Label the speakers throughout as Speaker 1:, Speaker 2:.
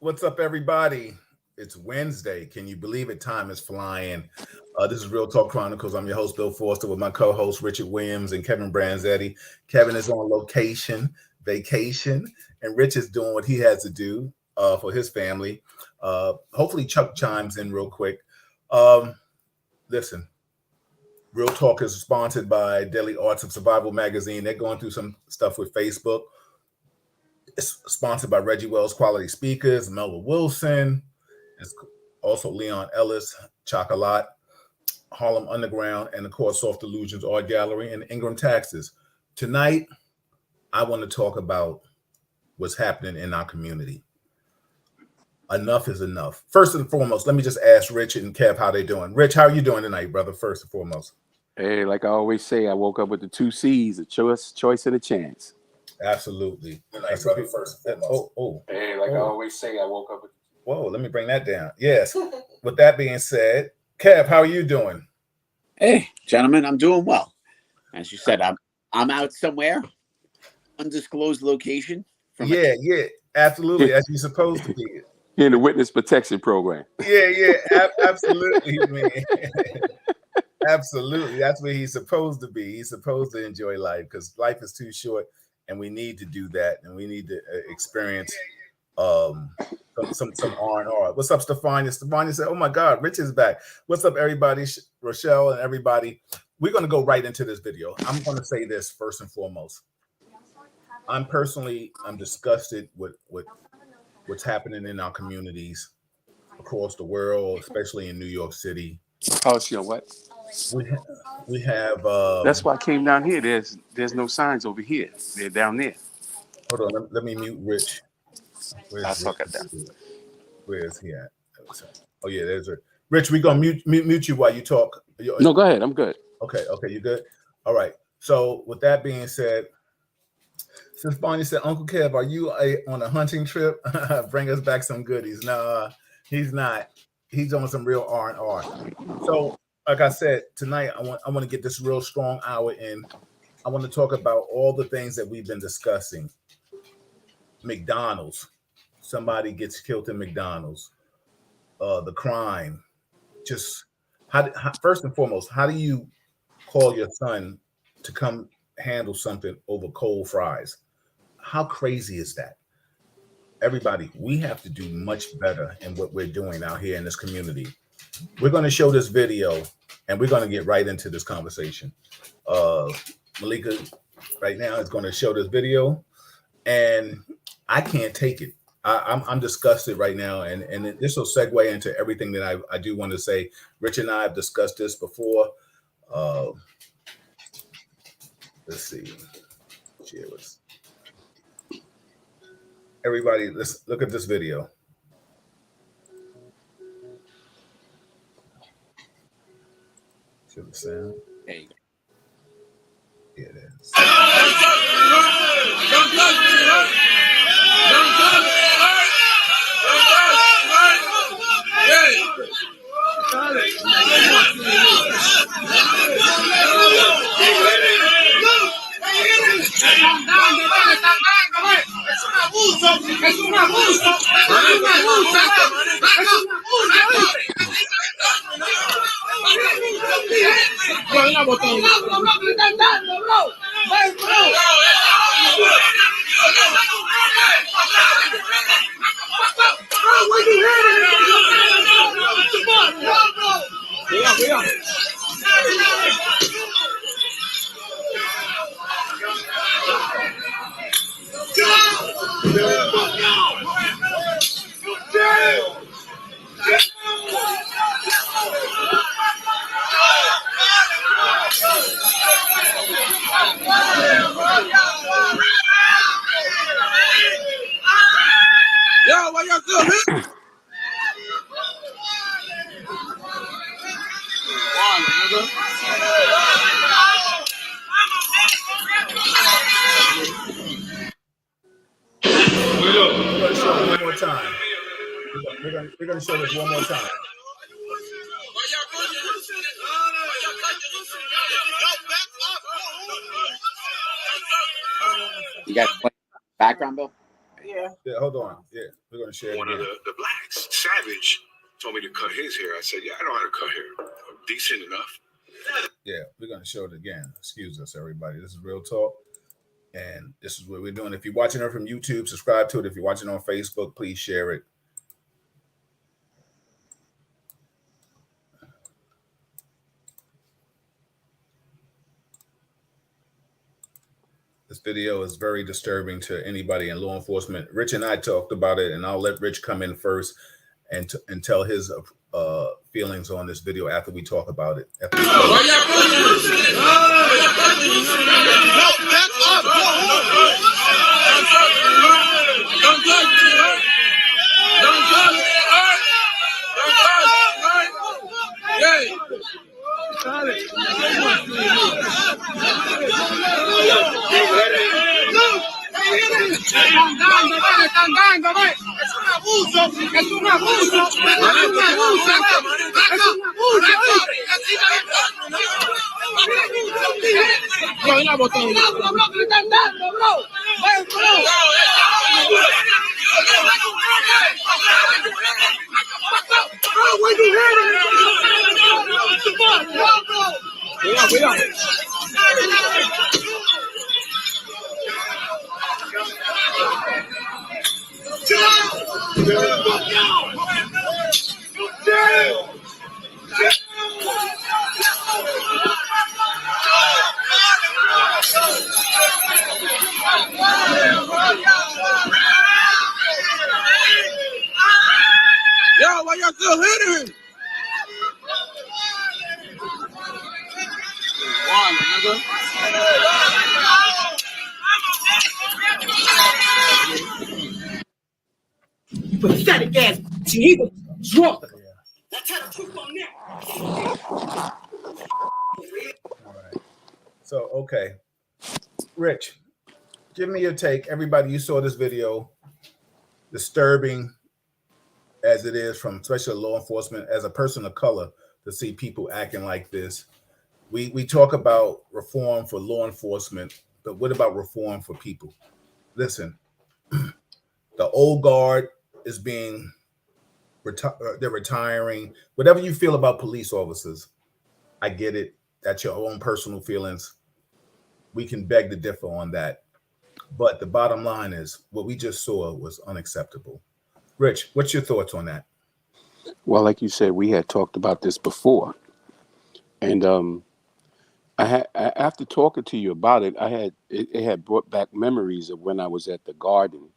Speaker 1: What's up, everybody? It's Wednesday. Can you believe it? Time is flying. This is Real Talk Chronicles. I'm your host, Bill Forster, with my co-host, Richard Williams and Kevin Branzetti. Kevin is on vacation, and Rich is doing what he has to do for his family. Hopefully, Chuck chimes in real quick. Listen, Real Talk is sponsored by Daily Arts of Survival magazine. They're going through some stuff with Facebook. It's sponsored by Reggie Wells Quality Speakers, Melville Wilson. It's also Leon Ellis, Chocolat, Harlem Underground, and of course, Soft Illusions Art Gallery and Ingram Taxes. Tonight, I want to talk about what's happening in our community. Enough is enough. First and foremost, let me just ask Rich and Kev how they doing. Rich, how are you doing tonight, brother? First and foremost.
Speaker 2: Hey, like I always say, I woke up with the 2 C's: a choice, and a chance.
Speaker 1: Absolutely.
Speaker 2: Hey, like I always say, I woke up with.
Speaker 1: Whoa, let me bring that down. Yes. With that being said, Kev, how are you doing?
Speaker 3: Hey, gentlemen, I'm doing well. As you said, I'm out somewhere, undisclosed location.
Speaker 1: Yeah, absolutely, as you're supposed to be.
Speaker 2: In the witness protection program.
Speaker 1: Absolutely, man. Absolutely, that's where he's supposed to be. He's supposed to enjoy life because life is too short, and we need to do that, and we need to experience some R&R. What's up, Stefania? Stefania said, "Oh my God, Rich is back." What's up, everybody? Rochelle and everybody. We're going to go right into this video. I'm going to say this first and foremost. I'm disgusted with what's happening in our communities across the world, especially in New York City.
Speaker 2: Oh, you know what?
Speaker 1: We have.
Speaker 2: That's why I came down here. There's no signs over here. They're down there.
Speaker 1: Hold on. Let me mute Rich.
Speaker 2: I'll talk at that.
Speaker 1: Where is he at? Oh yeah, there's a Rich. We're gonna mute you while you talk.
Speaker 2: No, go ahead. I'm good.
Speaker 1: Okay, you good? All right. So with that being said, since Bonnie said, Uncle Kev, are you on a hunting trip? Bring us back some goodies. No, he's not. He's on some real R&R. So, like I said, tonight I want to get this real strong hour in. I want to talk about all the things that we've been discussing. McDonald's. Somebody gets killed in McDonald's. The crime. Just first and foremost, how do you call your son to come handle something over cold fries? How crazy is that? Everybody, we have to do much better in what we're doing out here in this community. We're going to show this video and we're going to get right into this conversation. Malika right now is going to show this video and I can't take it. I'm disgusted right now, and this will segue into everything that I do want to say. Rich and I have discussed this before. Let's see. Everybody, let's look at this video. See the sound?
Speaker 3: Hey.
Speaker 1: Yeah, it is. We're going to show this one more time.
Speaker 3: You got background, Bill?
Speaker 1: Yeah, hold on. Yeah, we're going to share it
Speaker 4: One
Speaker 1: again.
Speaker 4: of the blacks, Savage, told me to cut his hair. I said, yeah, I know how to cut hair. Decent enough.
Speaker 1: Yeah, we're going to show it again. Excuse us, everybody. This is Real Talk. And this is what we're doing. If you're watching it from YouTube, subscribe to it. If you're watching on Facebook, please share it. This video is very disturbing to anybody in law enforcement. Rich and I talked about it, and I'll let Rich come in first and tell his feelings on this video after we talk about it.
Speaker 5: Yo, why y'all still hitting him?
Speaker 6: Pathetic ass. He was drunk. That's how the truth on that.
Speaker 1: All right. So, okay. Rich, give me your take. Everybody, you saw this video. Disturbing as it is from especially law enforcement, as a person of color, to see people acting like this. We talk about reform for law enforcement, but what about reform for people? Listen, the old guard is being they're retiring. Whatever you feel about police officers, I get it. That's your own personal feelings. We can beg to differ on that. But the bottom line is what we just saw was unacceptable. Rich, what's your thoughts on that?
Speaker 2: Well, like you said, we had talked about this before. And after talking to you about it, it had brought back memories of when I was at the Garden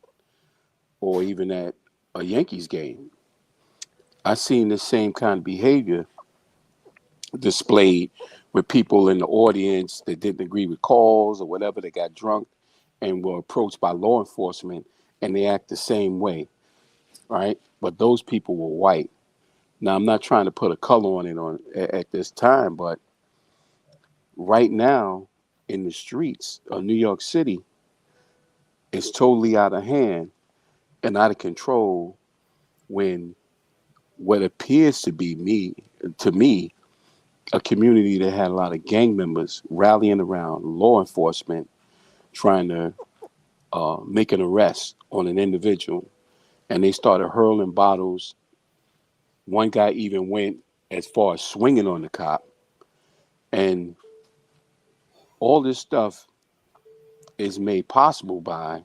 Speaker 2: or even at a Yankees game. I seen the same kind of behavior displayed with people in the audience that didn't agree with calls or whatever. They got drunk and were approached by law enforcement, and they act the same way, right? But those people were white. Now, I'm not trying to put a color on it at this time, but right now in the streets of New York City, it's totally out of hand and out of control when what appears to be to me, a community that had a lot of gang members rallying around law enforcement, trying to make an arrest on an individual, and they started hurling bottles. One guy even went as far as swinging on the cop. And all this stuff is made possible by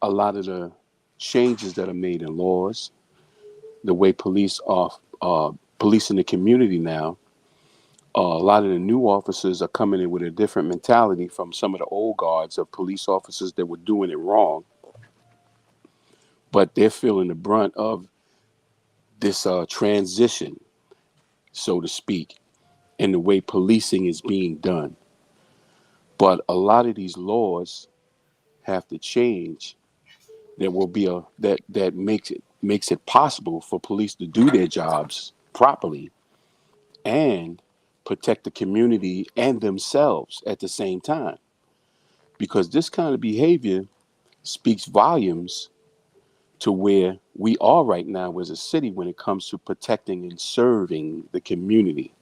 Speaker 2: a lot of the changes that are made in laws, the way police are policing the community now. A lot of the new officers are coming in with a different mentality from some of the old guards of police officers that were doing it wrong. But they're feeling the brunt of this transition, so to speak, in the way policing is being done. But a lot of these laws have to change. There will be that makes it possible for police to do their jobs properly and protect the community and themselves at the same time. Because this kind of behavior speaks volumes to where we are right now as a city when it comes to protecting and serving the community.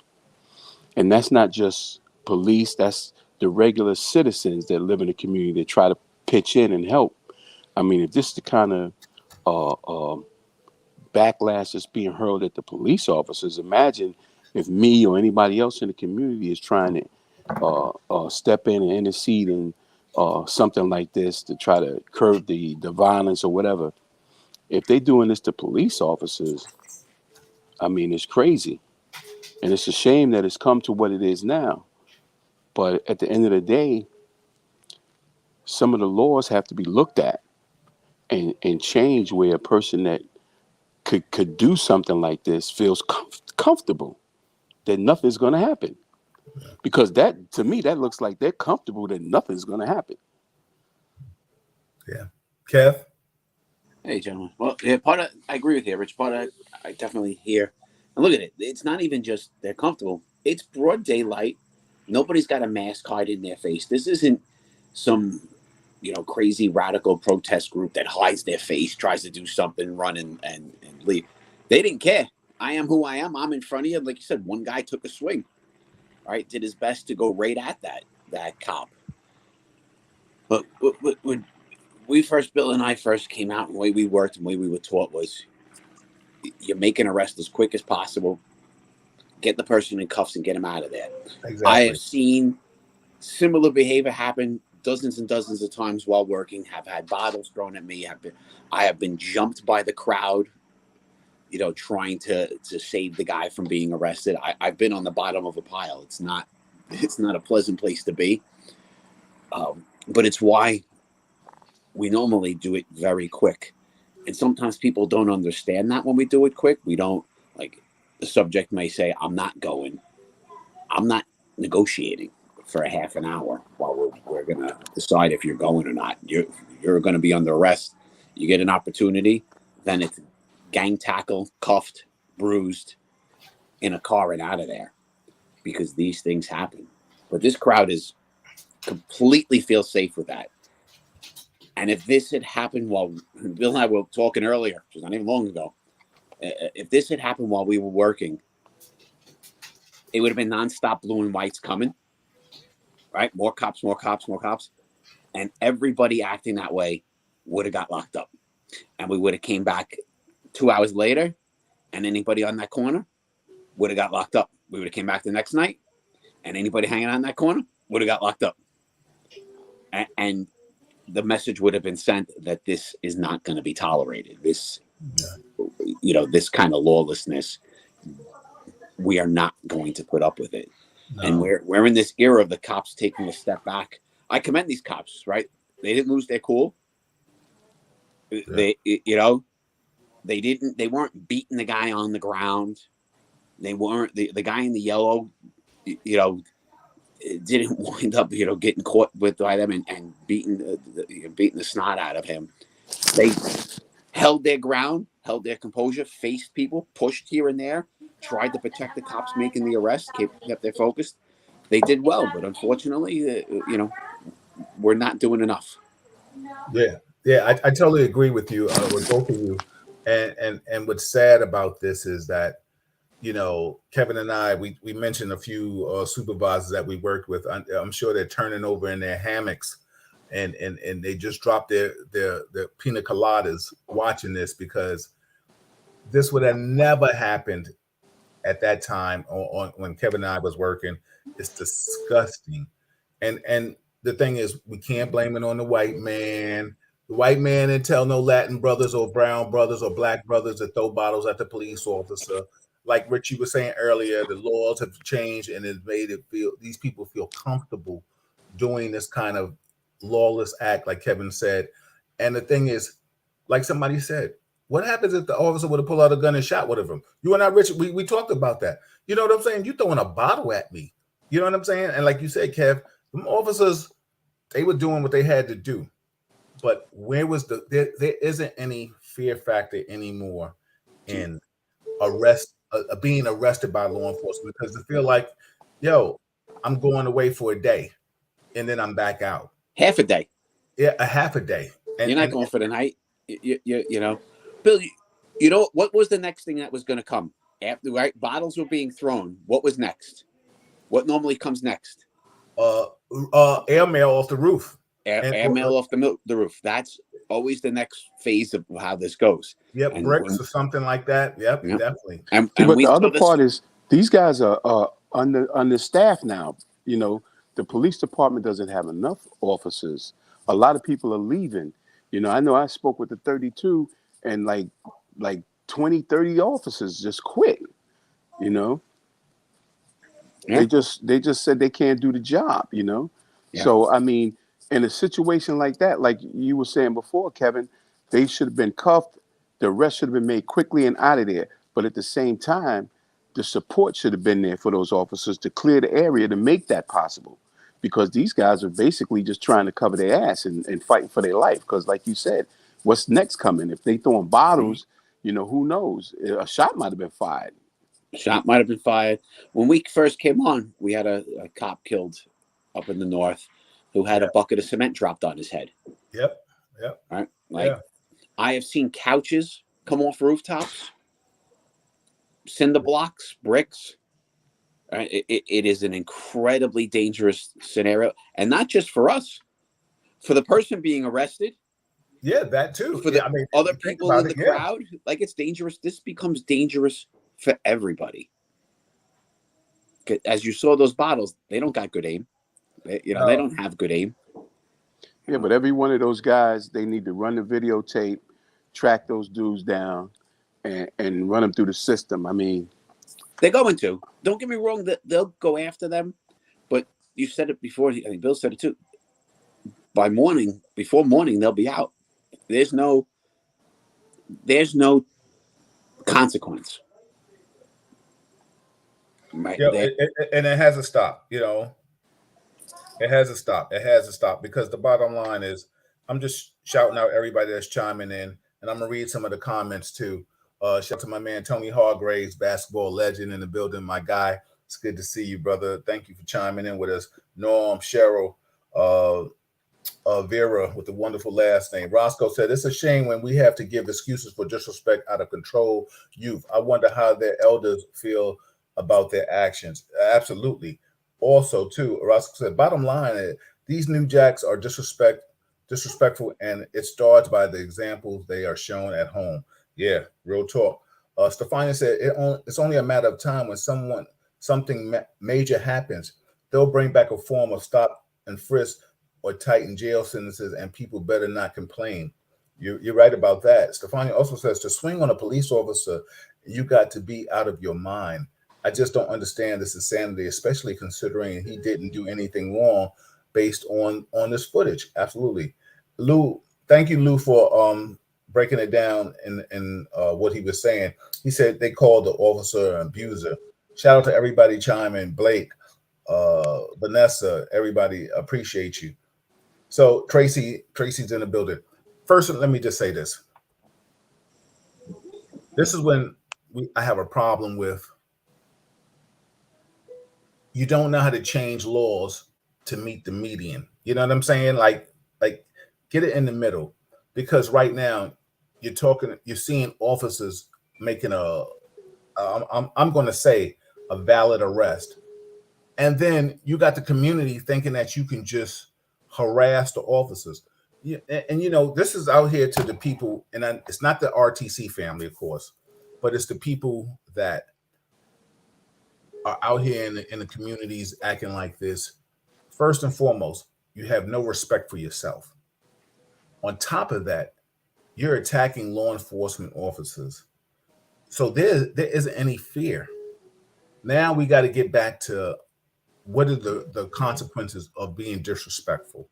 Speaker 2: And that's not just police, that's the regular citizens that live in the community that try to pitch in and help I mean, if this is the kind of backlash that's being hurled at the police officers, imagine if me or anybody else in the community is trying to step in and intercede in something like this to try to curb the violence or whatever. If they're doing this to police officers, I mean, it's crazy. And it's a shame that it's come to what it is now. But at the end of the day, some of the laws have to be looked at and change where a person that could do something like this feels comfortable that nothing's going to happen. Because that, to me, that looks like they're comfortable that nothing's going to happen.
Speaker 1: Yeah. Kev?
Speaker 3: Hey, gentlemen. Well, yeah, I agree with you, Rich. I definitely hear. And look at it. It's not even just they're comfortable. It's broad daylight. Nobody's got a mask hiding their face. This isn't some, crazy radical protest group that hides their face, tries to do something, run and leave. They didn't care. I am who I am. I'm in front of you. Like you said, one guy took a swing, right? Did his best to go right at that cop. But when Bill and I first came out, and the way we worked and the way we were taught was you make an arrest as quick as possible, get the person in cuffs and get him out of there.
Speaker 1: Exactly.
Speaker 3: I have seen similar behavior happen dozens and dozens of times while working, have had bottles thrown at me. I have been jumped by the crowd, trying to save the guy from being arrested. I've been on the bottom of a pile. It's not a pleasant place to be. But it's why we normally do it very quick. And sometimes people don't understand that when we do it quick. We don't, like, the subject may say, I'm not negotiating for a half an hour while we're going to decide if you're going or not. You're going to be under arrest. You get an opportunity, then it's gang tackle, cuffed, bruised, in a car and out of there, because these things happen. But this crowd is completely feel safe with that. And if this had happened while Bill and I were talking earlier, which was not even long ago, if this had happened while we were working, it would have been nonstop blue and whites coming, right? More cops, more cops, more cops. And everybody acting that way would have got locked up. And we would have came back 2 hours later, and anybody on that corner would have got locked up. We would have came back the next night, and anybody hanging out in that corner would have got locked up. And the message would have been sent that this is not going to be tolerated. This, this kind of lawlessness, we are not going to put up with it. No. And we're in this era of the cops taking a step back. I commend these cops, right? They didn't lose their cool. Yeah. They weren't beating the guy on the ground. They weren't the guy in the yellow, didn't wind up, getting caught by them and beating the snot out of him. They held their ground, held their composure, faced people, pushed here and there, tried to protect the cops making the arrest, kept their focus. They did well, but unfortunately, we're not doing enough.
Speaker 1: Yeah, I totally agree with you, with both of you. And what's sad about this is that, Kevin and I, we mentioned a few supervisors that we worked with. I'm sure they're turning over in their hammocks, and they just dropped their pina coladas watching this, because this would have never happened at that time when Kevin and I was working. It's disgusting. And the thing is, we can't blame it on the white man. The white man didn't tell no Latin brothers or brown brothers or black brothers to throw bottles at the police officer. Like Richie was saying earlier, the laws have changed, and it made these people feel comfortable doing this kind of lawless act, like Kevin said. And the thing is, like somebody said, what happens if the officer would have pulled out a gun and shot one of them? You and I, Richard, we talked about that. You know what I'm saying? You throwing a bottle at me. You know what I'm saying? And like you said, Kev, them officers, they were doing what they had to do. But where was there isn't any fear factor anymore in being arrested by law enforcement, because they feel like, I'm going away for a day and then I'm back out.
Speaker 3: Half a day.
Speaker 1: Yeah, a half a day. And
Speaker 3: you're not going for the night. Bill, what was the next thing that was going to come? After, right, bottles were being thrown. What was next? What normally comes next?
Speaker 1: Airmail off the roof.
Speaker 3: Airmail off the roof. That's always the next phase of how this goes.
Speaker 1: Yep,
Speaker 3: And
Speaker 1: bricks or something like that. Yep,
Speaker 3: yeah.
Speaker 1: definitely.
Speaker 3: And
Speaker 2: But
Speaker 3: we
Speaker 2: the other
Speaker 3: saw this.
Speaker 2: part is these guys are understaffed now. You know, the police department doesn't have enough officers. A lot of people are leaving. You know I spoke with the 32 and like 20, 30 officers just quit. You know,
Speaker 3: Yeah.
Speaker 2: they just said they can't do the job. You know,
Speaker 3: Yeah.
Speaker 2: so I mean, in a situation like that, like you were saying before, Kevin, they should have been cuffed. The arrest should have been made quickly and out of there. But at the same time, the support should have been there for those officers to clear the area to make that possible. Because these guys are basically just trying to cover their ass and fighting for their life. Because like you said, what's next coming? If they throwing bottles, you know, who knows? A shot might have been fired.
Speaker 3: Shot might have been fired. When we first came on, we had a cop killed up in the north who had a bucket of cement dropped on his head.
Speaker 1: Yep.
Speaker 3: Right? Like, I have seen couches come off rooftops, cinder blocks, bricks. Right? It is an incredibly dangerous scenario. And not just for us, for the person being arrested.
Speaker 1: Yeah, that too.
Speaker 3: For the other people in the
Speaker 1: yeah.
Speaker 3: crowd, like it's dangerous. This becomes dangerous for everybody. As you saw those bottles, they don't got good aim. They don't have good aim.
Speaker 2: Yeah, but every one of those guys, they need to run the videotape, track those dudes down, and run them through the system. I mean,
Speaker 3: they're going to. Don't get me wrong, that they'll go after them, but you said it before. I think Bill said it too. Before morning, they'll be out. There's no consequence. Right.
Speaker 1: Yeah, and it has to stop. You know, it has to stop. It has to stop because the bottom line is, I'm just shouting out everybody that's chiming in, and I'm gonna read some of the comments too. Shout out to my man Tony Hargraves, basketball legend in the building. My guy, it's good to see you, brother. Thank you for chiming in with us. Norm, Cheryl, Vera with the wonderful last name. Roscoe said, it's a shame when we have to give excuses for disrespect out of control youth. I wonder how their elders feel about their actions. Absolutely. Also, too, Roscoe said, bottom line, these new jacks are disrespectful, and it starts by the examples they are shown at home. Yeah, real talk. Stefania said, it's only a matter of time when something major happens. They'll bring back a form of stop and frisk or tighten jail sentences, and people better not complain. You're right about that. Stefania also says, to swing on a police officer, you got to be out of your mind. I just don't understand this insanity, especially considering he didn't do anything wrong based on this footage. Absolutely. Lou, thank you, Lou, for breaking it down in what he was saying. He said they called the officer an abuser. Shout out to everybody chiming, Blake, Vanessa, everybody, appreciate you. So Tracy's in the building. First, let me just say this. This is when I have a problem with, you don't know how to change laws to meet the median. You know what I'm saying? Like get it in the middle, because right now you're seeing officers making I'm going to say a valid arrest, and then you got the community thinking that you can just harass the officers. Yeah, and you know, this is out here to the people, and it's not the RTC family, of course, but it's the people that are out here in the communities acting like this. First and foremost, you have no respect for yourself. On top of that, you're attacking law enforcement officers. So there isn't any fear. Now we got to get back to what are the consequences of being disrespectful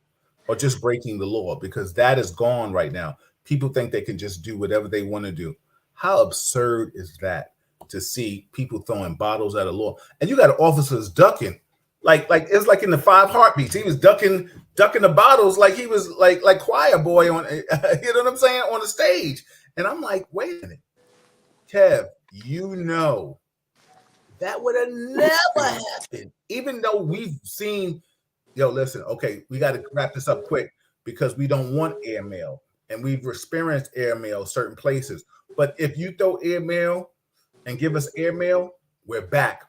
Speaker 1: or just breaking the law, because that is gone right now. People think they can just do whatever they want to do. How absurd is that, to see people throwing bottles at a law, and you got officers ducking, like it's like in the 5 Heartbeats. He was ducking the bottles like he was like choir boy on, you know what I'm saying, on the stage. And I'm like, wait a minute, Kev, you know that would have never happened, even though we've seen. Yo, listen, okay, we got to wrap this up quick because we don't want airmail, and we've experienced airmail certain places. But if you throw airmail and give us airmail, we're back,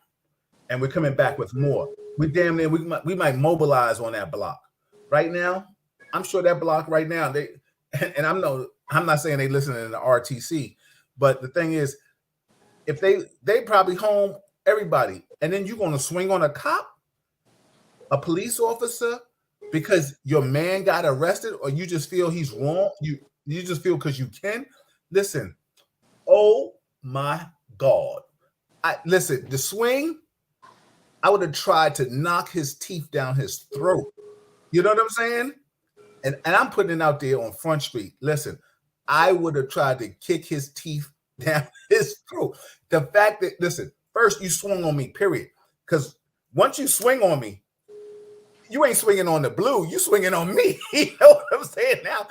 Speaker 1: and we're coming back with more. We damn near we might mobilize on that block right now. I'm sure that block right now, and I'm not saying they listen to the RTC, but the thing is, if they probably home everybody, and then you're gonna swing on a cop, a police officer, because your man got arrested, or you just feel he's wrong. You just feel because you can. Listen, oh my God. Listen, the swing, I would have tried to knock his teeth down his throat. You know what I'm saying? And I'm putting it out there on Front Street. Listen, I would have tried to kick his teeth down his throat. The fact that, listen, first you swung on me, period. Because once you swing on me, you ain't swinging on the blue, you swinging on me. You know what I'm saying? Now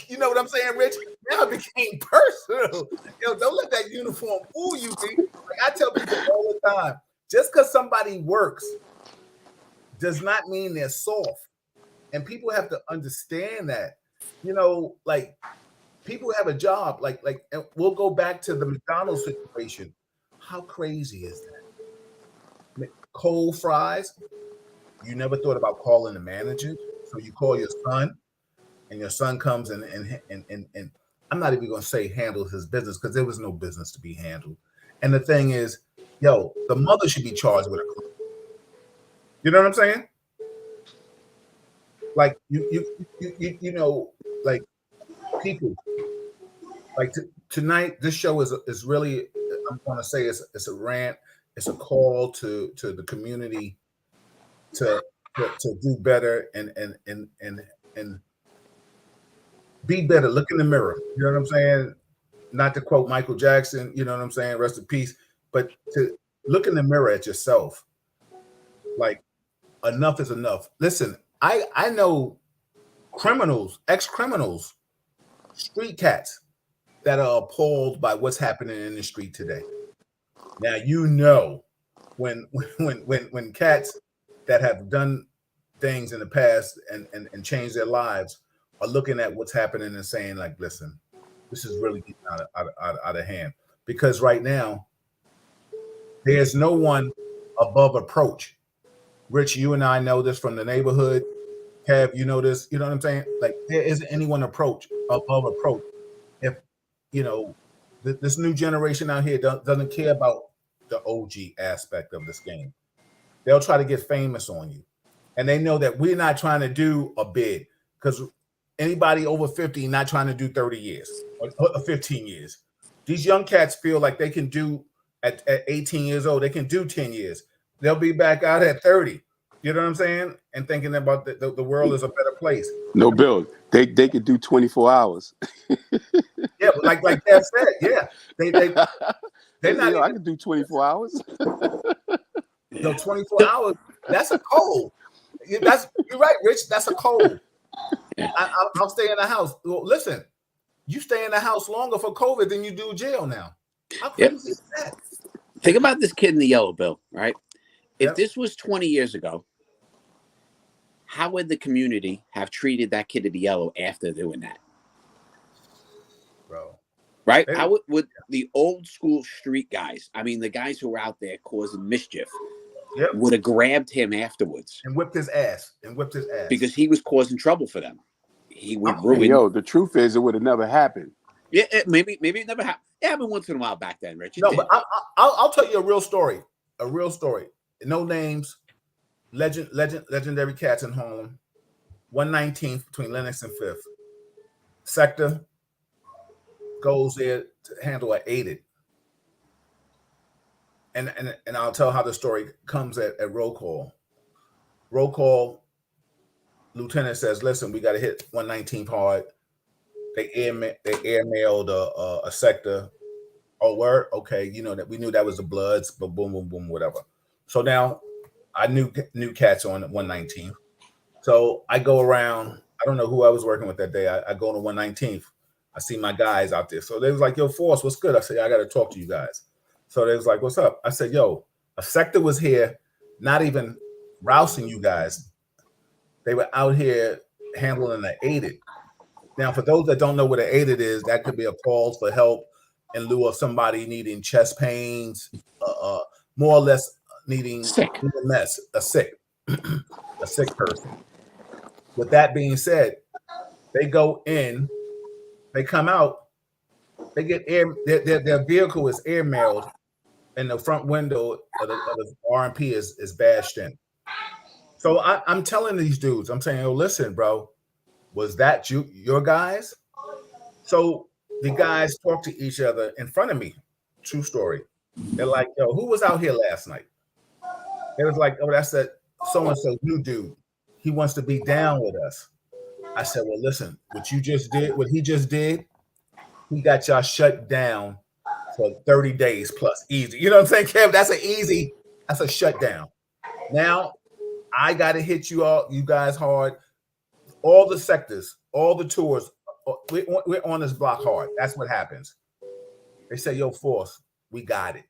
Speaker 1: you know what I'm saying, Rich? Now it became personal. Don't let that uniform fool you, B. Like I tell people all the time, just because somebody works does not mean they're soft. And people have to understand that. Like people have a job. Like, and we'll go back to the McDonald's situation. How crazy is that? Cold fries. You never thought about calling the manager, so you call your son, and your son comes and I'm not even going to say handles his business because there was no business to be handled. And the thing is, the mother should be charged with a crime. You know what I'm saying? Like like people. Like tonight, this show is really, I'm going to say it's a rant. It's a call to the community to do better and be better. Look in the mirror. You know what I'm saying? Not to quote Michael Jackson, you know what I'm saying? Rest in peace. But to look in the mirror at yourself. Like, enough is enough. Listen, I know criminals, ex-criminals, street cats that are appalled by what's happening in the street today. Now, when cats that have done things in the past and changed their lives are looking at what's happening and saying, like, listen, this is really getting out of hand. Because right now, there's no one above approach. Rich, you and I know this from the neighborhood. Kev, you know this. You know what I'm saying? Like, there isn't anyone above approach. If, this new generation out here doesn't care about the OG aspect of this game. They'll try to get famous on you. And they know that we're not trying to do a bid, because anybody over 50 not trying to do 30 years or 15 years. These young cats feel like they can do at 18 years old, they can do 10 years. They'll be back out at 30. You know what I'm saying? And thinking about the world is a better place.
Speaker 2: No, Bill, they could do 24 hours.
Speaker 1: Yeah, but like Dad said, yeah. They're not
Speaker 2: I can do 24 hours.
Speaker 1: 24 hours, that's a cold. You're right, Rich. That's a cold. I'll stay in the house. Well, listen, you stay in the house longer for COVID than you do jail now. How crazy is that?
Speaker 3: Think about this kid in the yellow, Bill, right? If
Speaker 1: Yep.
Speaker 3: this was 20 years ago, how would the community have treated that kid in the yellow after doing that?
Speaker 1: Bro.
Speaker 3: Right? How would the old school street guys, I mean, the guys who were out there causing mischief, would have grabbed him afterwards
Speaker 1: and whipped his ass
Speaker 3: because he was causing trouble for them. He would ruin.
Speaker 2: The truth is, it would have never happened.
Speaker 3: Yeah, maybe it never happened. It happened once in a while back then, Rich.
Speaker 1: No, but I'll tell you a real story. A real story. No names. Legendary cats in Harlem. 119th between Lenox and 5th. Sector goes there to handle an aided. And I'll tell how the story comes at roll call. Roll call, lieutenant says, listen, we got to hit 119th hard. They airmailed a sector. Oh, word? Okay, that we knew that was the Bloods, but boom, boom, boom, whatever. So now I knew cats on 119th. So I go around. I don't know who I was working with that day. I go to 119th. I see my guys out there. So they was like, yo, Force, what's good? I said, I got to talk to you guys. So they was like, what's up? I said, yo, a sector was here, not even rousing you guys. They were out here handling an aided. Now, for those that don't know what an aided is, that could be a call for help in lieu of somebody needing chest pains, more or less needing a sick person. With that being said, they go in They come out, they get their vehicle is airmailed, and the front window of the RMP is bashed in. So I'm telling these dudes, I'm saying, oh, listen, bro, was that your guys? So the guys talk to each other in front of me. True story. They're like, yo, who was out here last night? It was like, oh, that's that so-and-so new dude. He wants to be down with us. I said, well, listen, what he just did, he got y'all shut down for 30 days plus easy. You know what I'm saying, Kev? That's a shutdown. Now I got to hit you guys hard. All the sectors, all the tours, we're on this block hard. That's what happens. They say, yo, Force, we got it.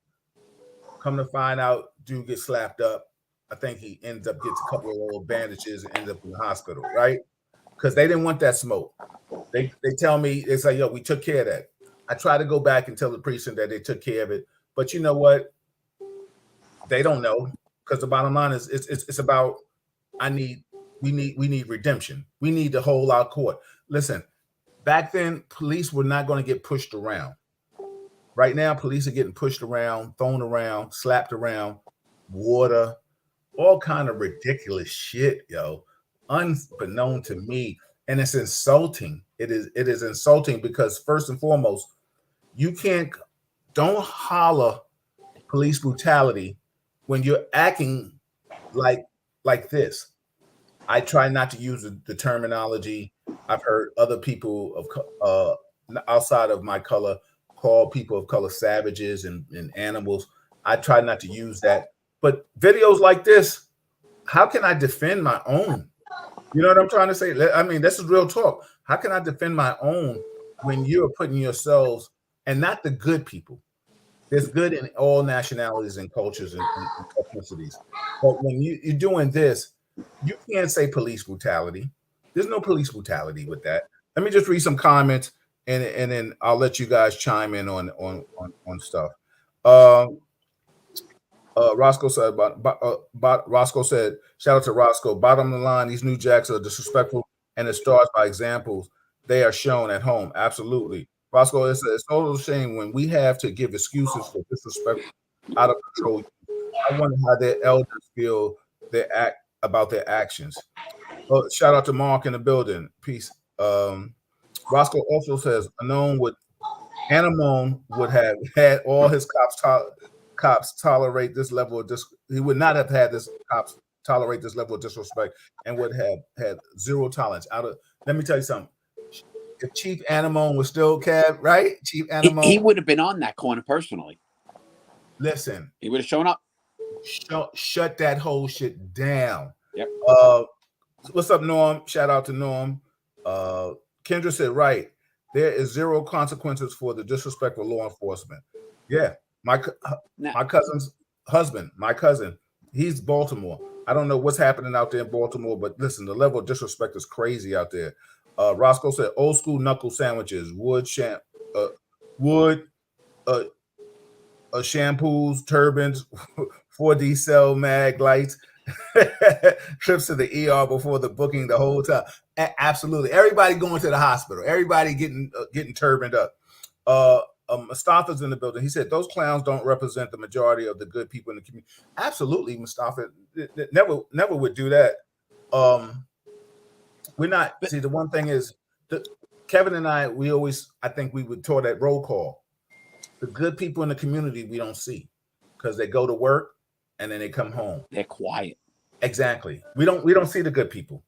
Speaker 1: Come to find out, dude gets slapped up. I think he ends up gets a couple of little bandages and ends up in the hospital, right? Because they didn't want that smoke. They tell me, they say, yo, we took care of that. I try to go back and tell the precinct that they took care of it. But you know what? They don't know, because the bottom line is it's about we need redemption. We need to hold our court. Listen, back then, police were not going to get pushed around. Right now, police are getting pushed around, thrown around, slapped around, water, all kind of ridiculous shit, yo, unbeknown to me. And it's insulting. It is insulting because first and foremost, don't holler police brutality when you're acting like this. I try not to use the terminology. I've heard other people of outside of my color call people of color savages and animals. I try not to use that. But videos like this, how can I defend my own? You know what I'm trying to say? I mean, this is real talk. How can I defend my own when you're putting yourselves, and not the good people? There's good in all nationalities and cultures and ethnicities. But when you're doing this, you can't say police brutality. There's no police brutality with that. Let me just read some comments, and then I'll let you guys chime in on stuff. Roscoe said, Roscoe said, shout out to Roscoe. Bottom of the line, these new jacks are disrespectful, and it starts by examples they are shown at home. Absolutely. Roscoe, it's total shame when we have to give excuses for disrespect out of control. I wonder how their elders feel about their actions. Shout out to Mark in the building. Peace. Roscoe also says Anamone would have had all his cops tolerate this level of he would not have had this cops tolerate this level of disrespect and would have had zero tolerance. Let me tell you something. If Chief Anamone was still right? Chief Anamone,
Speaker 3: he would have been on that corner personally.
Speaker 1: Listen,
Speaker 3: he would have shown up.
Speaker 1: Shut that whole shit down.
Speaker 3: Yep.
Speaker 1: What's up, Norm? Shout out to Norm. Kendra said, right. There is zero consequences for the disrespectful law enforcement. Yeah. My cousin's husband, my cousin, he's Baltimore. I don't know what's happening out there in Baltimore, but listen, the level of disrespect is crazy out there. Roscoe said, old school knuckle sandwiches, shampoos, turbans, 4D cell mag lights, trips to the ER before the booking the whole time. Absolutely. Everybody going to the hospital. Everybody getting turbaned up. Mustafa's in the building. He said those clowns don't represent the majority of the good people in the community. Absolutely, Mustafa never would do that. We're not. See, the one thing is, Kevin and I think we would taught that roll call. The good people in the community we don't see because they go to work and then they come home.
Speaker 3: They're quiet.
Speaker 1: Exactly. We don't see the good people.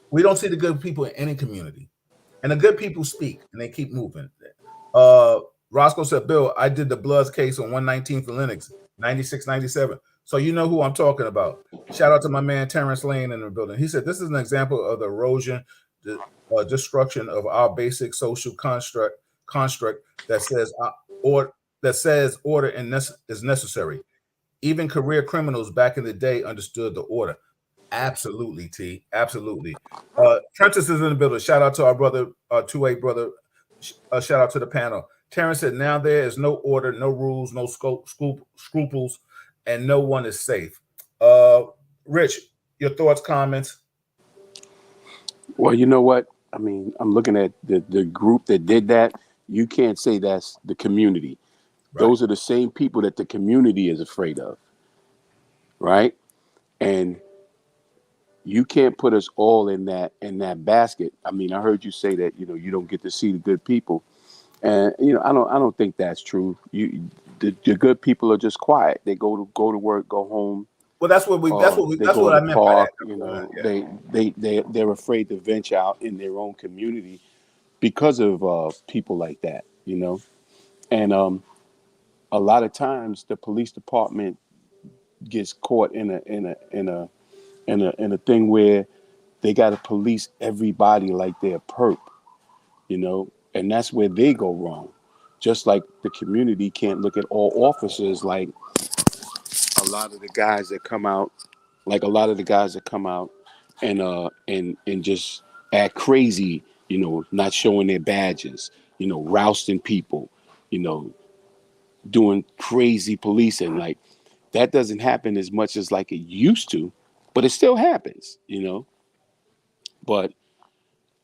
Speaker 1: We don't see the good people in any community, and the good people speak and they keep moving. Roscoe said, Bill, I did the Bloods case on 119th and Lenox, 96, 97. So you know who I'm talking about. Shout out to my man Terrence Lane in the building. He said, this is an example of the erosion, the destruction of our basic social construct that says order is necessary. Even career criminals back in the day understood the order. Absolutely, T. Absolutely. Prentice is in the building. Shout out to our brother, 2A brother. Shout out to the panel. Terrence said, now there is no order, no rules, no scruples, and no one is safe. Rich, your thoughts, comments?
Speaker 2: Well, you know what? I mean, I'm looking at the group that did that. You can't say that's the community.
Speaker 1: Right.
Speaker 2: Those are the same people that the community is afraid of, right? And you can't put us all in that basket. I mean, I heard you say that you don't get to see the good people, and I don't think that's true. The good people are just quiet. They go to work, go home.
Speaker 1: Well, that's what
Speaker 2: They
Speaker 1: that's
Speaker 2: go
Speaker 1: what
Speaker 2: to
Speaker 1: I
Speaker 2: the
Speaker 1: meant by that.
Speaker 2: park.
Speaker 1: Yeah.
Speaker 2: They're afraid to venture out in their own community because of people like that. And a lot of times the police department gets caught in a thing where they got to police everybody like they're perp, and that's where they go wrong. Just like the community can't look at all officers like a lot of the guys that come out, and just act crazy, not showing their badges, rousting people, you know, doing crazy policing. Like that doesn't happen as much as like it used to, but it still happens. But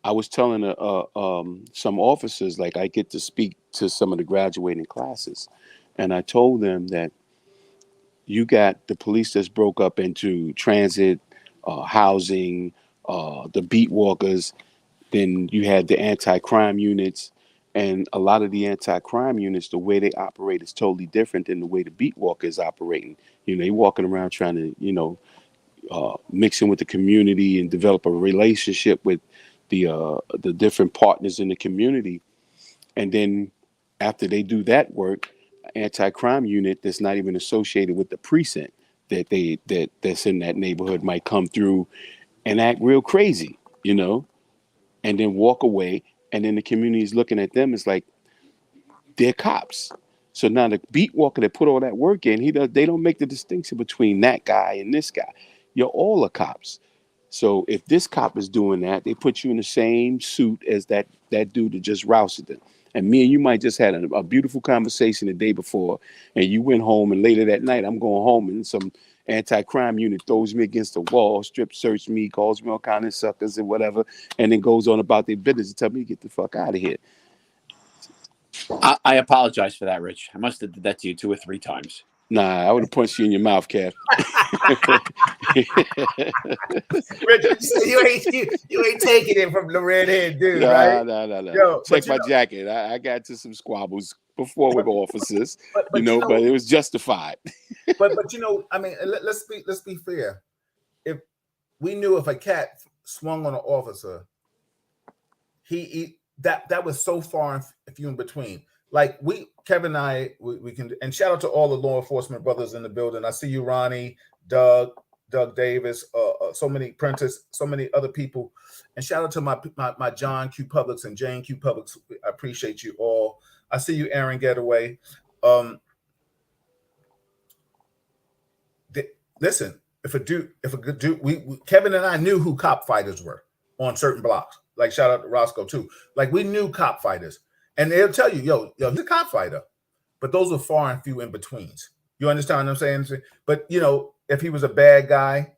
Speaker 2: I was telling some officers, like I get to speak to some of the graduating classes, and I told them that you got the police that's broke up into transit, housing, the beat walkers. Then you had the anti-crime units, and a lot of the anti-crime units, the way they operate is totally different than the way the beat walker is operating. They're walking around trying to, mix in with the community and develop a relationship with the different partners in the community. And then after they do that work, anti-crime unit that's not even associated with the precinct that's in that neighborhood might come through and act real crazy, and then walk away. And then the community is looking at them as like they're cops. So now the beat walker that put all that work in, they don't make the distinction between that guy and this guy. You're all a cops. So if this cop is doing that, they put you in the same suit as that dude that just rousted them. And me and you might just had a beautiful conversation the day before, and you went home, and later that night I'm going home, and some anti-crime unit throws me against the wall, strip search me, calls me all kind of suckers and whatever, and then goes on about their business and tell me to get the fuck out of here.
Speaker 3: I apologize for that, Rich. I must have did that to you 2 or 3 times.
Speaker 2: Nah, I would have punched you in your mouth, Kev.
Speaker 1: Richard, you ain't taking it from the redhead dude, right?
Speaker 2: No.
Speaker 1: Yo,
Speaker 2: check my jacket. I got to some squabbles before with officers, but but it was justified.
Speaker 1: but I mean, let's be fair. If we knew if a cat swung on an officer, that was so far and few in between. Like Kevin and I, we can, and shout out to all the law enforcement brothers in the building. I see you, Ronnie, Doug Davis, so many Prentice, so many other people, and shout out to my John Q. Publix and Jane Q. Publix. I appreciate you all. I see you, Aaron Getaway. Listen, if a good dude, Kevin and I knew who cop fighters were on certain blocks. Like shout out to Roscoe too. Like we knew cop fighters. And they'll tell you, yo, he's a cop fighter. But those are far and few in betweens. You understand what I'm saying? But, if he was a bad guy,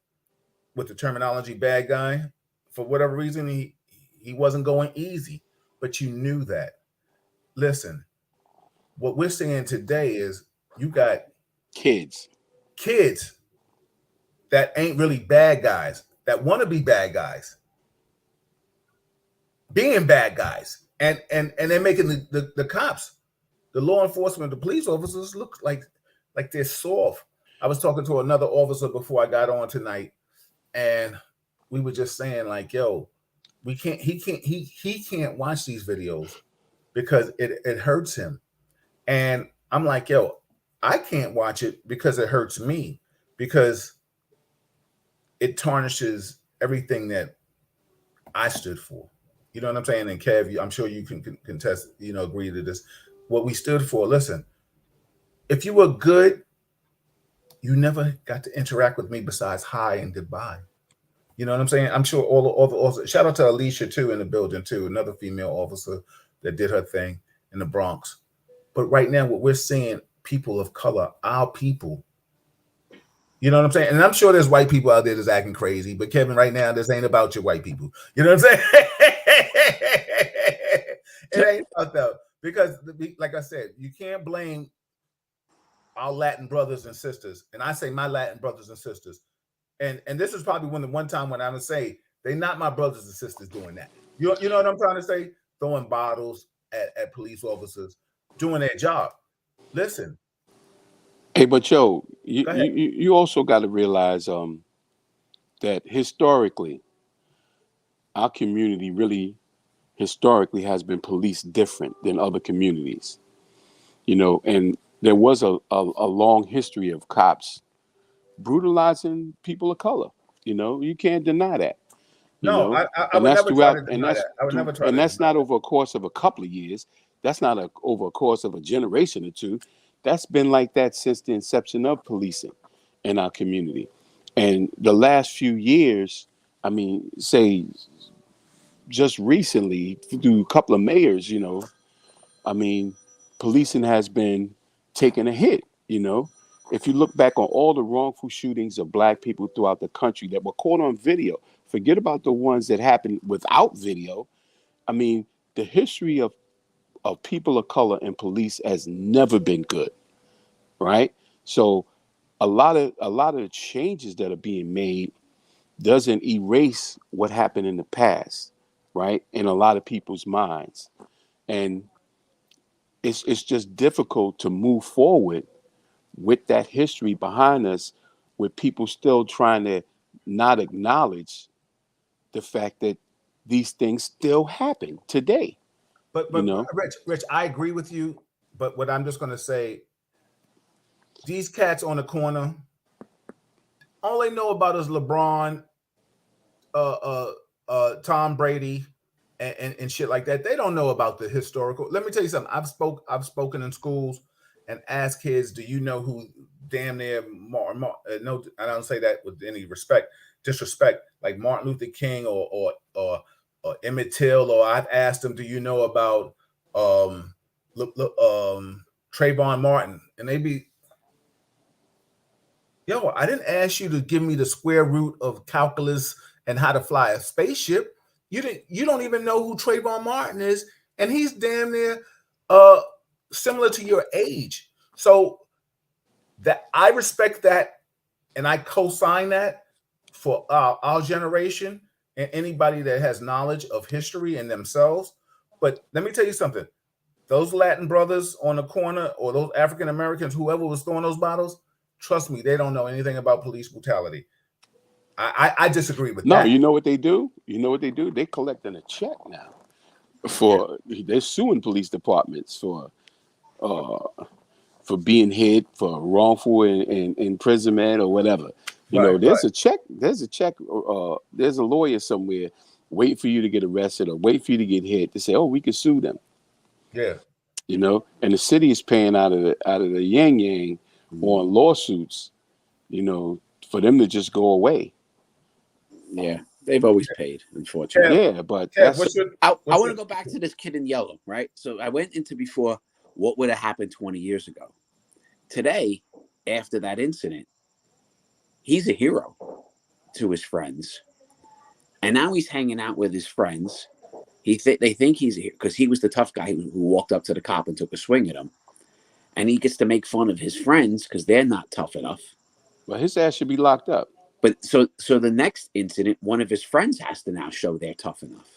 Speaker 1: with the terminology bad guy, for whatever reason, he wasn't going easy. But you knew that. Listen, what we're seeing today is you got kids that ain't really bad guys, that want to be bad guys, being bad guys. And they're making the cops, the law enforcement, the police officers look like they're soft. I was talking to another officer before I got on tonight, and we were just saying like, yo, he can't watch these videos because it hurts him. And I'm like, yo, I can't watch it because it hurts me, because it tarnishes everything that I stood for. You know what I'm saying? And Kev, I'm sure you can contest, agree to this. What we stood for. Listen, if you were good, you never got to interact with me besides hi and goodbye. You know what I'm saying? I'm sure all the officers. Shout out to Alicia too in the building too, another female officer that did her thing in the Bronx. But right now, what we're seeing, people of color, our people. You know what I'm saying? And I'm sure there's white people out there that's acting crazy. But Kevin, right now, this ain't about your white people. You know what I'm saying? It ain't about that because, like I said, you can't blame our Latin brothers and sisters, and I say my Latin brothers and sisters, and this is probably one time when I would say they not my brothers and sisters doing that. You know what I'm trying to say? Throwing bottles at police officers, doing their job. Listen,
Speaker 2: Hey, but yo,
Speaker 1: go ahead.
Speaker 2: you also got to realize that historically, our community really historically has been policed different than other communities. And there was a long history of cops brutalizing people of color. You can't deny that. you
Speaker 1: No,
Speaker 2: know,
Speaker 1: I
Speaker 2: and
Speaker 1: would
Speaker 2: that's
Speaker 1: never try
Speaker 2: throughout,
Speaker 1: to deny that. I would never try
Speaker 2: and
Speaker 1: to
Speaker 2: that's
Speaker 1: deny
Speaker 2: not
Speaker 1: that.
Speaker 2: over a course of a couple of years. That's not over a course of a generation or two. That's been like that since the inception of policing in our community. And the last few years, I mean, say just recently, through a couple of mayors, I mean, policing has been taking a hit. If you look back on all the wrongful shootings of black people throughout the country that were caught on video, forget about the ones that happened without video. I mean, the history of people of color and police has never been good, right? So a lot of the changes that are being made doesn't erase what happened in the past, right? In a lot of people's minds. And it's just difficult to move forward with that history behind us, with people still trying to not acknowledge the fact that these things still happen today.
Speaker 1: But
Speaker 2: You know,
Speaker 1: Rich, I agree with you. But what I'm just gonna say, these cats on the corner, all they know about is LeBron, uh, uh, Tom Brady, and shit like that. They don't know about the historical. Let me tell you something. I've spoken in schools and asked kids, "Do you know who damn near no, I don't say that with any disrespect, like Martin Luther King or Emmett Till, or I've asked them, "Do you know about um, Trayvon Martin?" And they be, "Yo, I didn't ask you to give me the square root of calculus and how to fly a spaceship. You don't even know who Trayvon Martin is, and he's damn near uh similar to your age." So that I respect that and I co-sign that for our generation and anybody that has knowledge of history and themselves. But let me tell you something. Those Latin brothers on the corner or those African Americans, whoever was throwing those bottles, trust me, they don't know anything about police brutality. I disagree with
Speaker 2: no,
Speaker 1: that.
Speaker 2: you know what they do? You know what they do? They collecting a check now
Speaker 1: Yeah.
Speaker 2: they're suing police departments for being hit, for wrongful imprisonment or whatever.
Speaker 1: Right,
Speaker 2: There's a check. There's a check. There's a lawyer somewhere waiting for you to get arrested or wait for you to get hit to say, "Oh, we can sue them."
Speaker 1: yeah.
Speaker 2: And the city is paying out of the yang yang
Speaker 3: Mm.
Speaker 2: on lawsuits. For them to just go away.
Speaker 3: Yeah, they've always paid, unfortunately.
Speaker 2: Yeah, but
Speaker 1: Kev,
Speaker 2: that's
Speaker 3: I
Speaker 1: what's
Speaker 3: want
Speaker 1: your
Speaker 3: to go back to this kid in yellow, right? So I went into before what would have happened 20 years ago. Today, after that incident, he's a hero to his friends. And now he's hanging out with his friends. They think he's here because he was the tough guy who walked up to the cop and took a swing at him. And he gets to make fun of his friends because they're not tough enough.
Speaker 2: well, his ass should be locked up.
Speaker 3: But so the next incident, one of his friends has to now show they're tough enough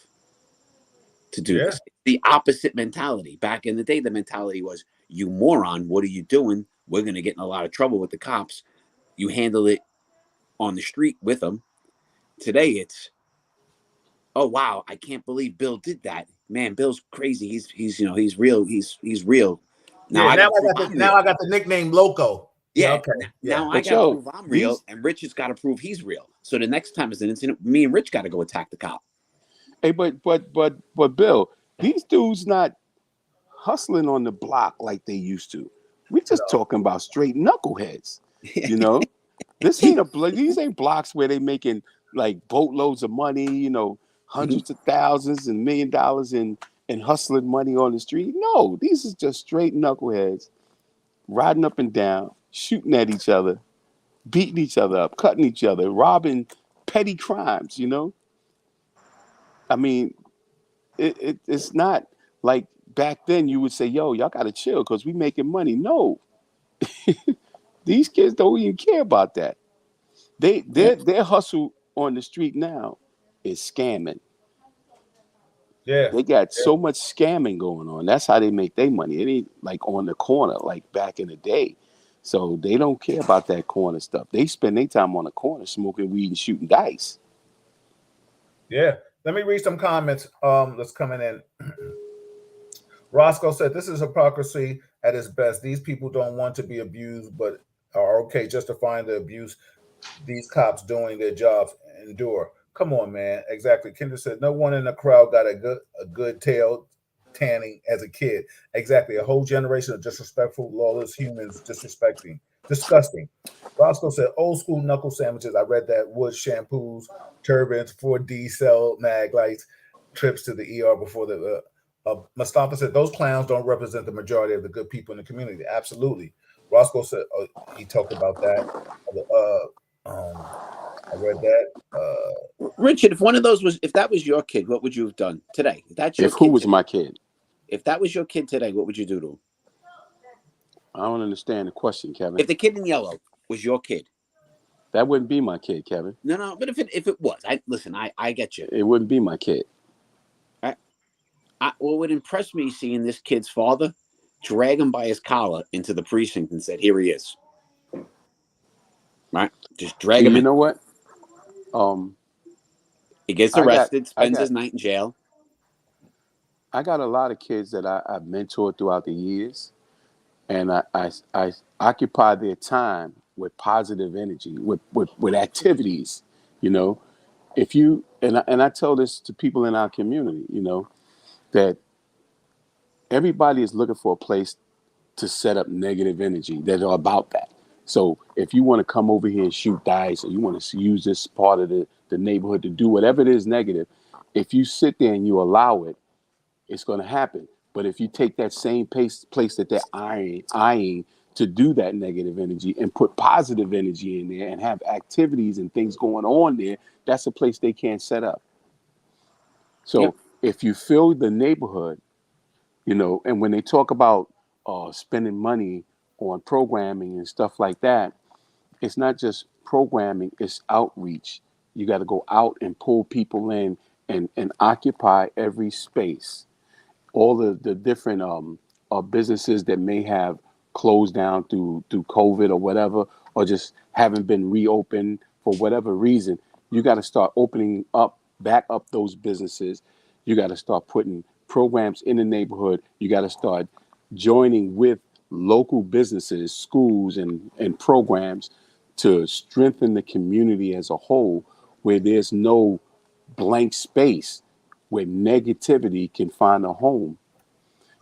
Speaker 3: to do
Speaker 1: yeah,
Speaker 3: this. The opposite mentality. Back in the day, the mentality was, "You moron, what are you doing? We're going to get in a lot of trouble with the cops." You handle it on the street with them. Today, it's, "Oh wow, I can't believe Bill did that. Man, Bill's crazy. He's real. He's real. Now
Speaker 1: yeah.
Speaker 3: I got to prove I'm
Speaker 1: Now I
Speaker 3: real.
Speaker 1: got the nickname Loco. Yeah,
Speaker 3: Yeah.
Speaker 1: okay, yeah.
Speaker 3: Now I
Speaker 2: But
Speaker 3: got to
Speaker 2: yo,
Speaker 3: prove I'm real,
Speaker 2: these
Speaker 3: and Rich has got to prove he's real. So the next time there's an incident, me and Rich got to go attack the cop."
Speaker 2: hey, but Bill, these dudes not hustling on the block like they used to. We just
Speaker 1: No.
Speaker 2: talking about straight knuckleheads. You know, this ain't these ain't blocks where they making like boatloads of money. Hundreds of thousands and $1 million in hustling money on the street. No, these is just straight knuckleheads riding up and down, shooting at each other, beating each other up, cutting each other, robbing petty crimes. I mean, it's not Like back then, you would say, "Yo, y'all gotta chill because we making money." No, these kids don't even care about that. Their hustle on the street now is scamming.
Speaker 1: Yeah.
Speaker 2: They got so much scamming going on. That's how they make their money. It ain't like on the corner like back in the day. So they don't care about that corner stuff. They spend their time on the corner smoking weed and shooting dice.
Speaker 1: Yeah. Let me read some comments that's coming in. Roscoe said, "This is hypocrisy at its best. These people don't want to be abused, but are okay justifying the abuse these cops doing their jobs endure." Come on, man. Exactly. Kendra said, "No one in the crowd got a good tail tanning as a kid." Exactly. A whole generation of disrespectful, lawless humans disgusting. Roscoe said, "Old school knuckle sandwiches." I read that. Wood shampoos, turbans, 4D cell mag lights, trips to the ER before the. Mustafa said, "Those clowns don't represent the majority of the good people in the community." Absolutely. Roscoe said, he talked about that. I read that.
Speaker 3: Richard, if that was your kid, what would you have done today? If that's your
Speaker 2: If who
Speaker 3: kid
Speaker 2: was
Speaker 3: today,
Speaker 2: my kid?
Speaker 3: if that was your kid today, what would you do to him?
Speaker 2: I don't understand the question, Kevin.
Speaker 3: If the kid in yellow was your kid,
Speaker 2: That wouldn't be my kid, Kevin.
Speaker 3: no. But if it was, I get you.
Speaker 2: It wouldn't be my kid.
Speaker 3: What would impress me seeing this kid's father drag him by his collar into the precinct and said, "Here he is." Right? Just drag him
Speaker 2: You
Speaker 3: in.
Speaker 2: know what?
Speaker 3: He gets
Speaker 2: I got
Speaker 3: arrested,
Speaker 2: I
Speaker 3: spends
Speaker 2: got
Speaker 3: his night in jail.
Speaker 2: I got a lot of kids that I've mentored throughout the years, and I occupy their time with positive energy, with activities. You know, if you and I tell this to people in our community, that everybody is looking for a place to set up negative energy that are about that. So if you want to come over here and shoot dice, or you want to use this part of the neighborhood to do whatever it is negative, if you sit there and you allow it, it's going to happen. But if you take that same place that they're eyeing to do that negative energy and put positive energy in there and have activities and things going on there, that's a place they can't set up.
Speaker 3: Yep.
Speaker 2: So if you fill the neighborhood, and when they talk about spending money on programming and stuff like that, it's not just programming, it's outreach. You got to go out and pull people in and occupy every space. All the different businesses that may have closed down through COVID or whatever, or just haven't been reopened for whatever reason, you got to start opening back up those businesses. You got to start putting programs in the neighborhood. You got to start joining with local businesses, schools, and programs to strengthen the community as a whole, where there's no blank space where negativity can find a home.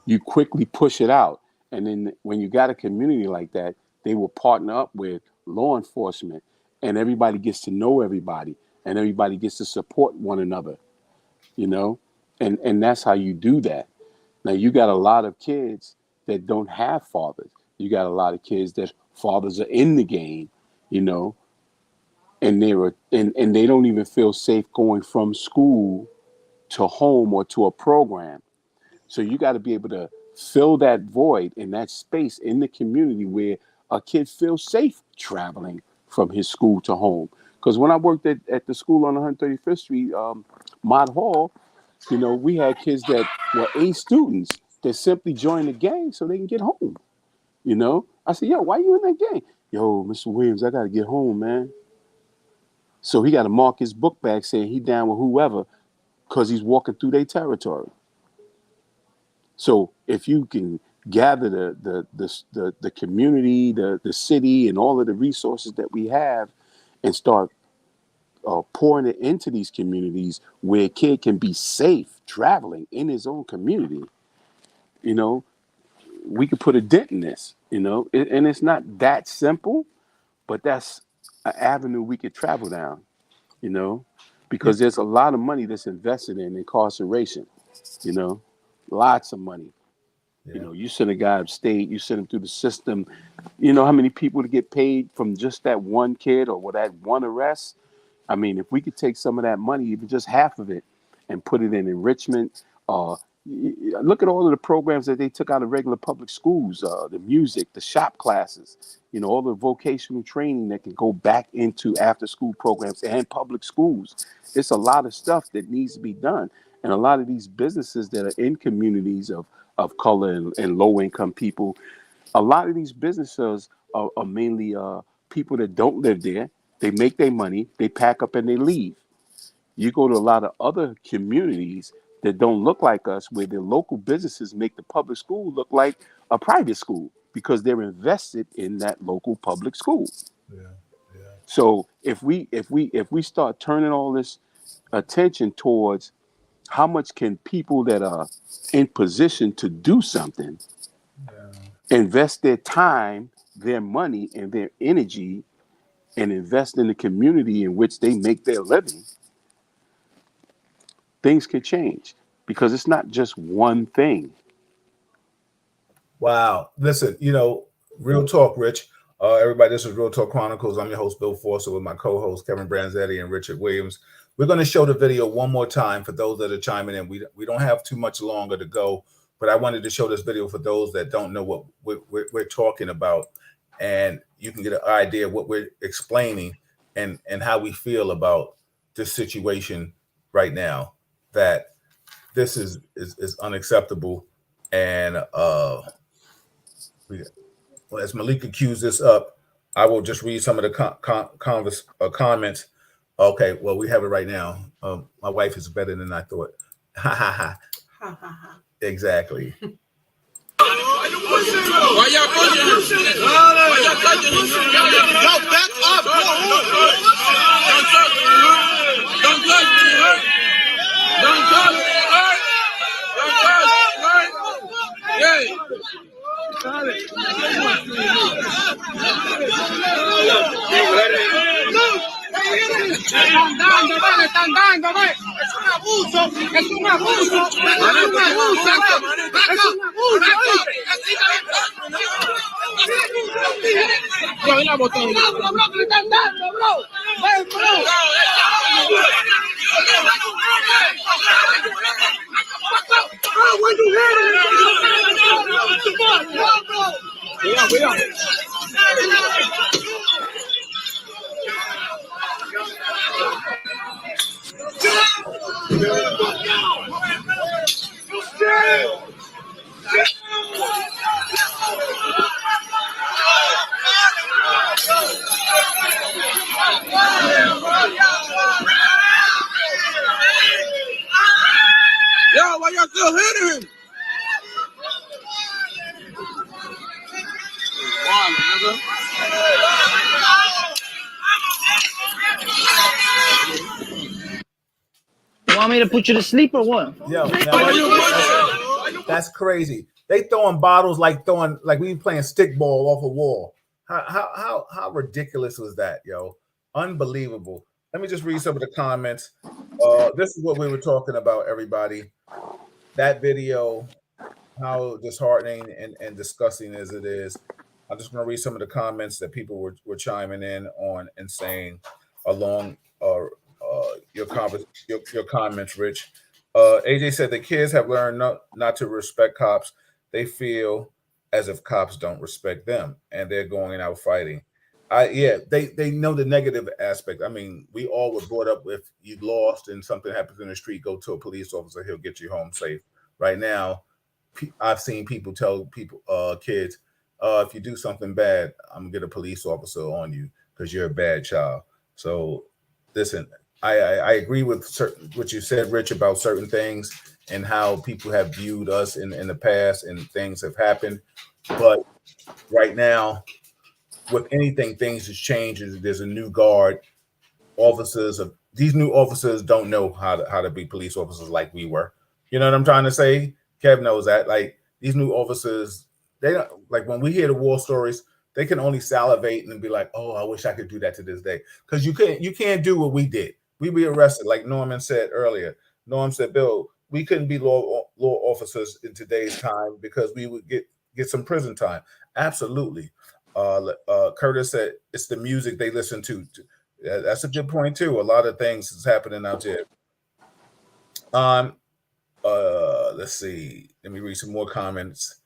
Speaker 2: You quickly push it out. And then when you got a community like that, they will partner up with law enforcement, and everybody gets to know everybody, and everybody gets to support one another, you know? And that's how you do that. Now you got a lot of kids that don't have fathers. You got a lot of kids that fathers are in the game, you know, and they don't even feel safe going from school to home or to a program. So you got to be able to fill that void in that space in the community where a kid feels safe traveling from his school to home. Because when I worked at the school on 135th Street, Mott Hall, we had kids that were A students that simply joined the gang so they can get home. I said, "Yo, why you in that gang?" "Yo, Mr. Williams, I got to get home, man." So he got to mark his book bag saying he down with whoever because he's walking through their territory. So if you can gather the community, the city, and all of the resources that we have, and start pouring it into these communities where a kid can be safe traveling in his own community, we could put a dent in this. And it's not that simple, but that's an avenue we could travel down. You know,
Speaker 1: Yeah.
Speaker 2: because there's a lot of money that's invested in incarceration. You know, lots of money.
Speaker 1: Yeah.
Speaker 2: You send a guy upstate, you send him through the system. You know how many people to get paid from just that one kid or that one arrest? I mean, if we could take some of that money, even just half of it, and put it in enrichment, Look at all of the programs that they took out of regular public schools, the music, the shop classes, all the vocational training that can go back into after school programs and public schools. It's a lot of stuff that needs to be done. And a lot of these businesses that are in communities of color and low income people, a lot of these businesses are mainly people that don't live there. They make their money, they pack up and they leave. You go to a lot of other communities that don't look like us, where the local businesses make the public school look like a private school because they're invested in that local public school.
Speaker 1: Yeah, yeah.
Speaker 2: So if we start turning all this attention towards how much can people that are in position to do something invest their time, their money, and their energy, and invest in the community in which they make their living, things can change, because it's not just one thing.
Speaker 1: Wow. Listen, Real Talk, Rich. Everybody, this is Real Talk Chronicles. I'm your host, Bill Forster, with my co-host, Kevin Branzetti and Richard Williams. We're going to show the video one more time for those that are chiming in. We don't have too much longer to go, but I wanted to show this video for those that don't know what we're talking about, and you can get an idea of what we're explaining and how we feel about this situation right now, that this is unacceptable. And as Malika cues this up, I will just read some of the comments. Okay, well, we have it right now. My wife is better than I thought. Ha ha ha. Exactly.
Speaker 5: Why y'all pushing him? Why y'all touching him? No, back up. Don't touch me. Don't touch me. Don't touch me. Don't touch me. Yeah.
Speaker 6: Están dando, ve. Es un abuso, es un abuso, es un abuso, es un abuso. Yo vi la botella. Bro, le están dando, bro. Ven, bro. Bro, where you headed? Cuidado.
Speaker 5: Yo, why y'all still hitting him?
Speaker 6: You want me to put you to sleep or what?
Speaker 1: Yo, that's crazy. They throwing bottles like we playing stickball off a wall. How ridiculous was that, yo? Unbelievable. Let me just read some of the comments. This is what we were talking about, everybody. That video, how disheartening and disgusting as it is. I'm just going to read some of the comments that people were chiming in on and saying along your comments, Rich. AJ said the kids have learned not to respect cops. They feel as if cops don't respect them, and they're going out fighting. They know the negative aspect. I mean, we all were brought up with, you lost and something happens in the street, go to a police officer, he'll get you home safe. Right now, I've seen people tell kids, if you do something bad, I'm gonna get a police officer on you because you're a bad child. So listen, I agree with what you said, Rich, about certain things and how people have viewed us in the past, and things have happened. But right now, with anything, things has changed. There's a new guard. These new officers don't know how to be police officers like we were. You know what I'm trying to say? Kev knows that. Like, these new officers, they don't, like, when we hear the war stories, they can only salivate and be like, "Oh, I wish I could do that to this day." Because you can't do what we did. We'd be arrested, like Norman said earlier. Norm said, "Bill, we couldn't be law officers in today's time because we would get some prison time." Absolutely. Curtis said it's the music they listen to. That's a good point too. A lot of things is happening out there. Let's see. Let me read some more comments.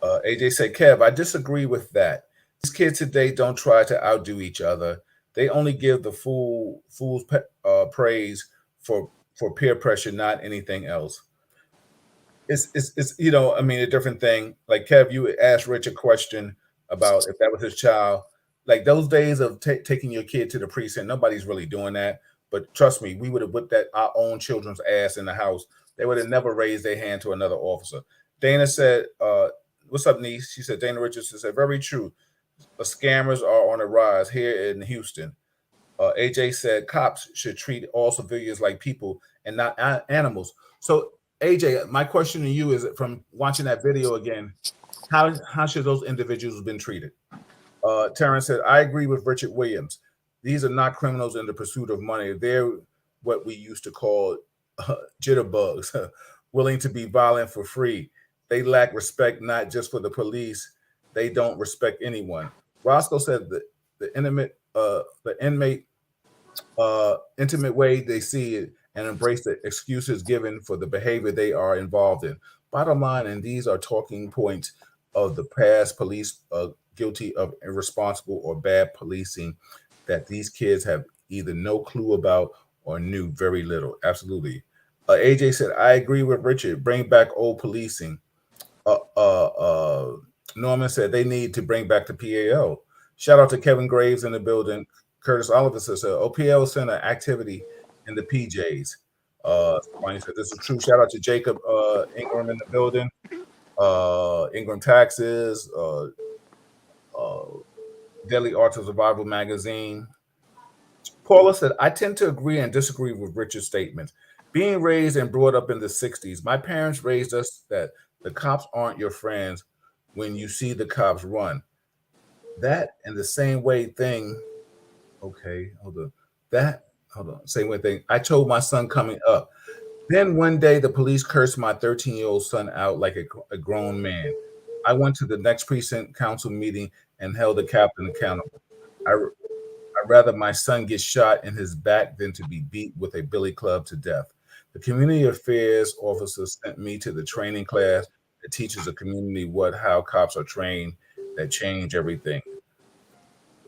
Speaker 1: AJ said, Kev, I disagree with that. These kids today don't try to outdo each other. They only give the fool's praise for peer pressure, not anything else. It's I mean, a different thing. Like Kev, you asked Rich a question about if that was his child. Like those days of taking your kid to the precinct, nobody's really doing that. But trust me, we would have whipped that our own children's ass in the house. They would have never raised their hand to another officer. Dana said, "What's up, niece?" She said, "Dana Richardson said, very true. The scammers are on a rise here in Houston." AJ said, "Cops should treat all civilians like people and not animals." So, AJ, my question to you is: from watching that video again, how should those individuals have been treated? Terrence said, "I agree with Richard Williams. These are not criminals in the pursuit of money. They're what we used to call jitterbugs, willing to be violent for free. They lack respect not just for the police. They don't respect anyone." Roscoe said that the inmate intimate way they see it and embrace the excuses given for the behavior they are involved in. Bottom line, and these are talking points of the past police guilty of irresponsible or bad policing that these kids have either no clue about or knew very little. Absolutely. AJ said, I agree with Richard. Bring back old policing. Norman said they need to bring back the PAO. Shout out to Kevin Graves in the building. Curtis Oliver says, OPL Center activity in the PJs. Somebody said this is true. Shout out to Jacob Ingram in the building. Ingram Taxes, Daily Arts of Survival magazine. Paula said, I tend to agree and disagree with Richard's statements. Being raised and brought up in the 60s, my parents raised us that the cops aren't your friends when you see the cops run. That and the same way thing. Okay, hold on. Same way thing. I told my son coming up. Then one day the police cursed my 13-year-old son out like a grown man. I went to the next precinct council meeting and held the captain accountable. I'd rather my son get shot in his back than to be beat with a billy club to death. The community affairs officer sent me to the training class that teaches the community how cops are trained, that change everything.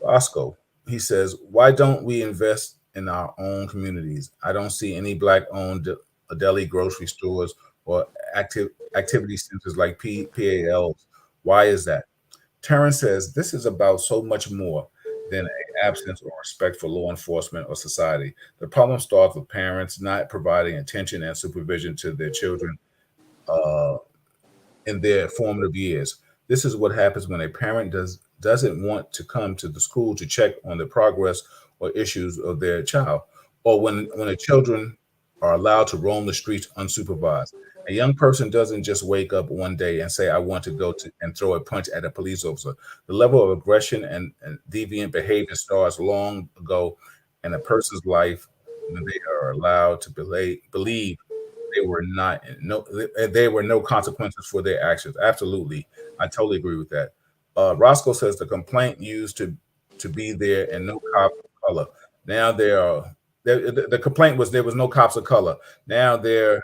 Speaker 1: Roscoe, he says, why don't we invest in our own communities? I don't see any Black-owned deli grocery stores or activity centers like PALs. Why is that? Terrence says, this is about so much more than an absence or respect for law enforcement or society. The problem starts with parents not providing attention and supervision to their children in their formative years. This is what happens when a parent doesn't want to come to the school to check on the progress or issues of their child, or when the children are allowed to roam the streets unsupervised. A young person doesn't just wake up one day and say, I want to go to and throw a punch at a police officer. The level of aggression and deviant behavior starts long ago in a person's life when they are allowed to believe there were no consequences for their actions. Absolutely. I totally agree with that. Roscoe says the complaint used to be there and no cops of color. Now the complaint was there was no cops of color. Now they are.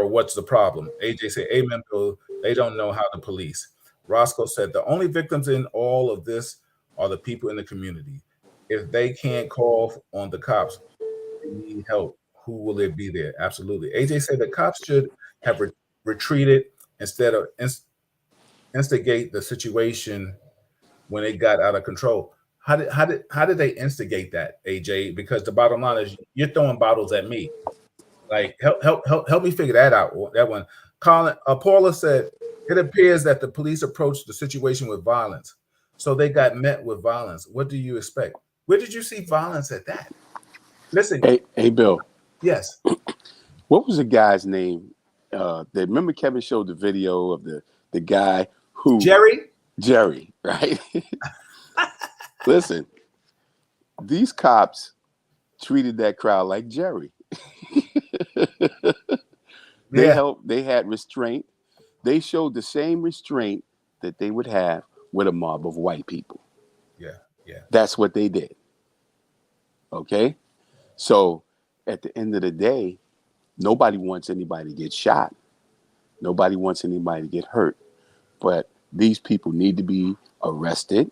Speaker 1: What's the problem? AJ said, amen, Bill. They don't know how to police. Roscoe said the only victims in all of this are the people in the community. If they can't call on the cops, they need help. Who will it be there? Absolutely. AJ said the cops should have retreated instead of instigate the situation when it got out of control. How did they instigate that, AJ? Because the bottom line is you're throwing bottles at me. Like help me figure that out. That one. Colin Paula said it appears that the police approached the situation with violence, so they got met with violence. What do you expect? Where did you see violence at that? Listen.
Speaker 2: Hey, Bill.
Speaker 1: Yes.
Speaker 2: What was the guy's name? Remember Kevin showed the video of the guy who Jerry, right? Listen, these cops treated that crowd like Jerry. They had restraint. They showed the same restraint that they would have with a mob of white people.
Speaker 1: Yeah.
Speaker 2: That's what they did. Okay? So at the end of the day, Nobody wants anybody to get shot. Nobody wants anybody to get hurt. But these people need to be arrested.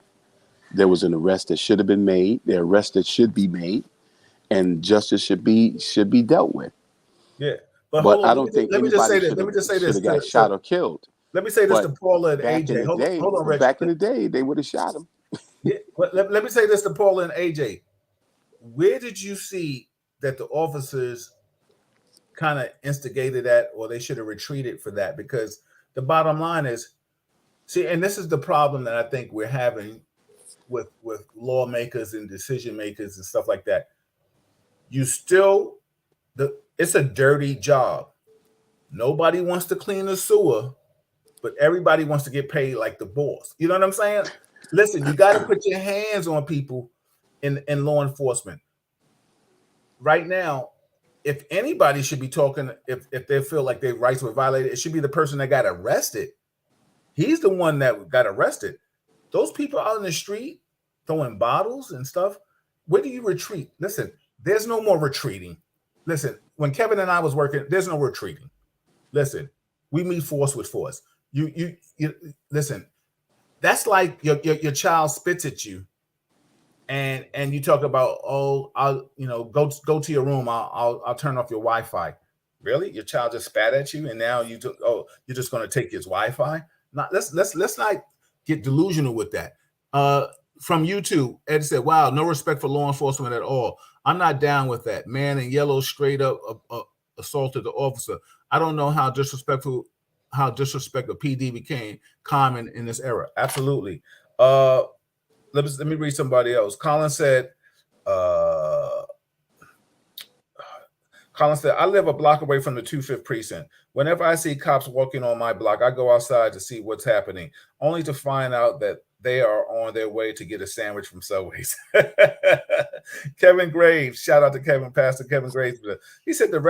Speaker 2: There was an arrest that should have been made. The arrest that should be made, and justice should be dealt with.
Speaker 1: Yeah, but
Speaker 2: But
Speaker 1: hold
Speaker 2: I
Speaker 1: on.
Speaker 2: don't think
Speaker 1: Let me just say
Speaker 2: anybody
Speaker 1: this. Let me just say
Speaker 2: should
Speaker 1: this
Speaker 2: have got shot or killed.
Speaker 1: let me say this to
Speaker 2: But
Speaker 1: Paula and
Speaker 2: back in
Speaker 1: AJ.
Speaker 2: the day,
Speaker 1: Hold on, Rich.
Speaker 2: back in the day, they would have shot him.
Speaker 1: Yeah, but let me say this to Paula and AJ. Where did you see that the officers kind of instigated that, or they should have retreated for that? Because the bottom line is, see, and this is the problem that I think we're having with lawmakers and decision makers and stuff like that. You still, it's a dirty job. Nobody wants to clean the sewer, but everybody wants to get paid like the boss. You know what I'm saying? Listen, you got to put your hands on people in law enforcement. Right now, if anybody should be talking, if they feel like their rights were violated, it should be the person that got arrested. He's the one that got arrested. Those people out in the street throwing bottles and stuff, where do you retreat? Listen, there's no more retreating. Listen, when Kevin and I was working, there's no retreating. Listen, we meet force with force. You listen. That's like your child spits at you, and you talk about, oh, I'll go to your room. I'll turn off your Wi-Fi. Really, your child just spat at you, and now you're just going to take his Wi-Fi? Not let's not get delusional with that. From YouTube, Ed said, "Wow, no respect for law enforcement at all. I'm not down with that. Man in yellow straight up assaulted the officer. I don't know how disrespect of PD became common in this era." Absolutely. Let me read somebody else. Colin said, I live a block away from the 25th precinct. Whenever I see cops walking on my block, I go outside to see what's happening, only to find out that they are on their way to get a sandwich from Subway's. Kevin Graves, shout out to Pastor Kevin Graves. He said the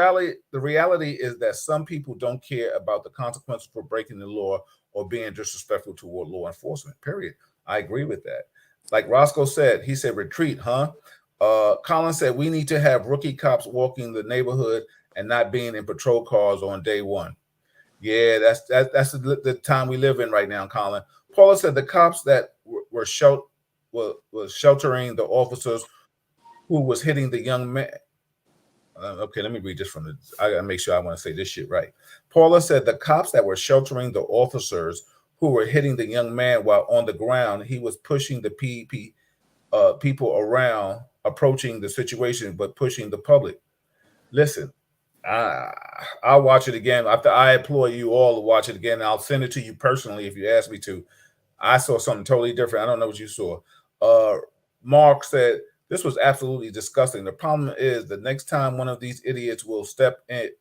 Speaker 1: reality is that some people don't care about the consequences for breaking the law or being disrespectful toward law enforcement, period. I agree with that. Like Roscoe said, he said, retreat, huh? Colin said, we need to have rookie cops walking the neighborhood and not being in patrol cars on day one. Yeah, that's the time we live in right now, Colin. Paula said the cops that were sheltering the officers who was hitting the young man. Okay, let me read this from I gotta make sure I want to say this shit right. Paula said the cops that were sheltering the officers who were hitting the young man while on the ground, he was pushing the people around, approaching the situation, but pushing the public. Listen, I'll watch it again. I implore you all to watch it again. I'll send it to you personally if you ask me to. I saw something totally different. I don't know what you saw. Mark said, this was absolutely disgusting. The problem is the next time one of these idiots will step it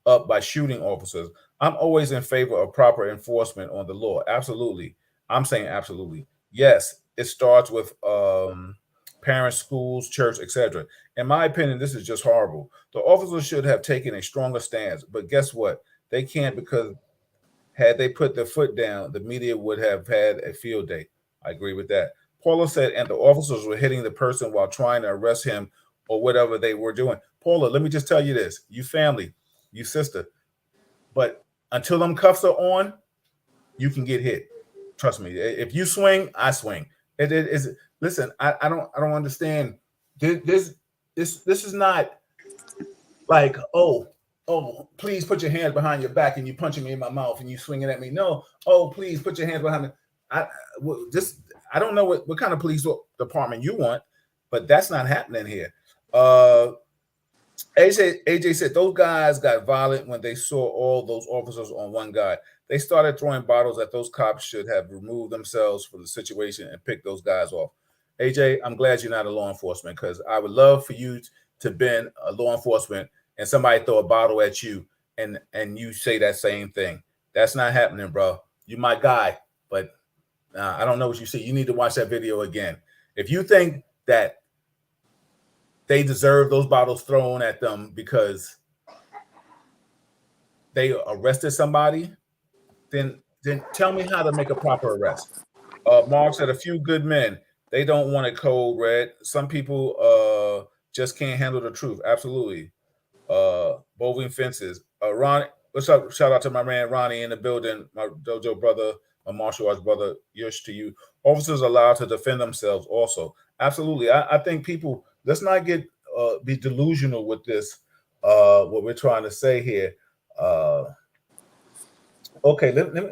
Speaker 1: up by shooting officers. I'm always in favor of proper enforcement on the law. Absolutely. I'm saying absolutely. Yes, it starts with parents, schools, church, etc. In my opinion, this is just horrible. The officers should have taken a stronger stance, but guess what? They can't, because had they put their foot down, the media would have had a field day. I agree with that. Paula said, and the officers were hitting the person while trying to arrest him or whatever they were doing. Paula, let me just tell you this. You family, you sister. But until them cuffs are on, you can get hit. Trust me. If you swing, I swing. It is. Listen, I don't understand. This is not like, oh, please put your hands behind your back and you punching me in my mouth and you swinging at me. No, oh, please put your hands behind me. I don't know what kind of police department you want, but that's not happening here. AJ said those guys got violent when they saw all those officers on one guy. They started throwing bottles at those cops. Should have removed themselves from the situation and picked those guys off. AJ, I'm glad you're not a law enforcement, because I would love for you to been a law enforcement and somebody throw a bottle at you and you say that same thing. That's not happening, bro. You my guy, but I don't know what you see. You need to watch that video again. If you think that they deserve those bottles thrown at them because they arrested somebody, then tell me how to make a proper arrest. Mark said a few good men. They don't want a code red. Some people just can't handle the truth. Absolutely. But Boving Fences. Ron, what's up? Shout out to my man Ronnie in the building, my dojo brother, my martial arts brother. Yush to you. Officers are allowed to defend themselves also. Absolutely. I think people, let's not get be delusional with this. What we're trying to say here. Okay, let me.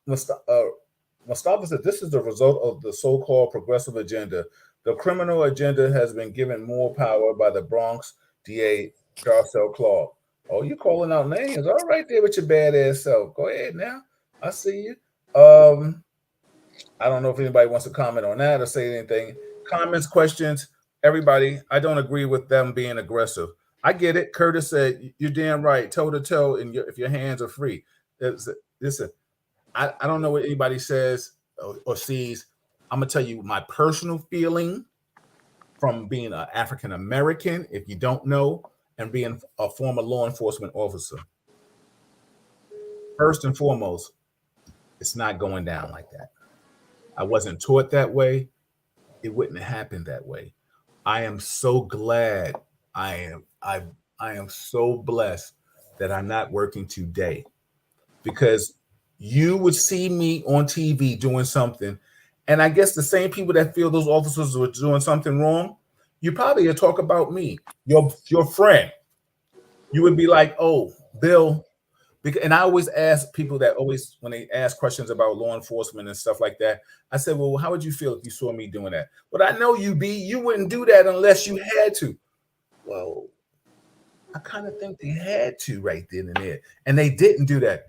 Speaker 1: Mustafa said this is the result of the so-called progressive agenda. The criminal agenda has been given more power by the Bronx DA Darcel Clark. Oh, you calling out names? All right, there with your badass self. Go ahead now. I see you. I don't know if anybody wants to comment on that or say anything. Comments, questions, everybody. I don't agree with them being aggressive. I get it. Curtis said, "You're damn right, toe to toe, and if your hands are free." Listen, I don't know what anybody says or sees. I'm gonna tell you my personal feeling from being an African American, if you don't know, and being a former law enforcement officer. First and foremost, it's not going down like that. I wasn't taught that way. It wouldn't have happened that way. I am so glad. I am so blessed that I'm not working today, because you would see me on TV doing something, and I guess the same people that feel those officers were doing something wrong, you probably would talk about me, your friend. You would be like, "Oh, Bill." And I always ask people that always, when they ask questions about law enforcement and stuff like that, I said, "Well, how would you feel if you saw me doing that?" But I know you wouldn't do that unless you had to. Well, I kind of think they had to right then and there, and they didn't do that.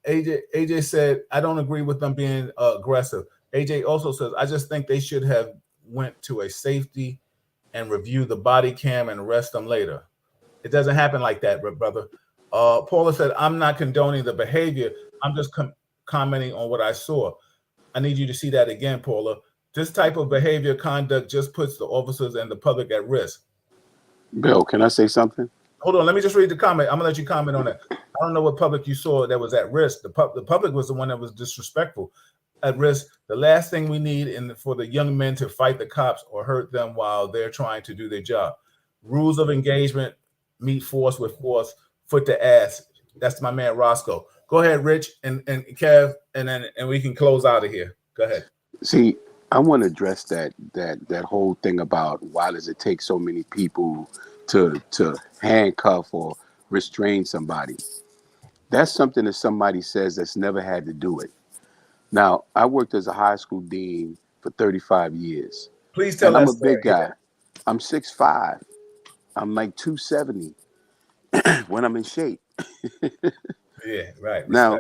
Speaker 1: AJ said, "I don't agree with them being aggressive." AJ also says, "I just think they should have went to a safety and review the body cam and arrest them later." It doesn't happen like that, brother. Paula said, "I'm not condoning the behavior. I'm just commenting on what I saw." I need you to see that again, Paula. This type of behavior conduct just puts the officers and the public at risk.
Speaker 2: Bill, can I say something?
Speaker 1: Hold on, let me just read the comment. I'm gonna let you comment on that. I don't know what public you saw that was at risk. The public was the one that was disrespectful. At risk. The last thing we need for the young men to fight the cops or hurt them while they're trying to do their job. Rules of engagement: meet force with force, foot to ass. That's my man Roscoe. Go ahead, Rich and Kev, and we can close out of here. Go ahead.
Speaker 2: See, I want to address that whole thing about why does it take so many people to handcuff or restrain somebody. That's something that somebody says that's never had to do it. Now, I worked as a high school dean for 35 years.
Speaker 1: Please tell
Speaker 2: and I'm
Speaker 1: us.
Speaker 2: a big guy. I'm 6'5". I'm like 270 when I'm in shape.
Speaker 1: Yeah, right.
Speaker 2: Now,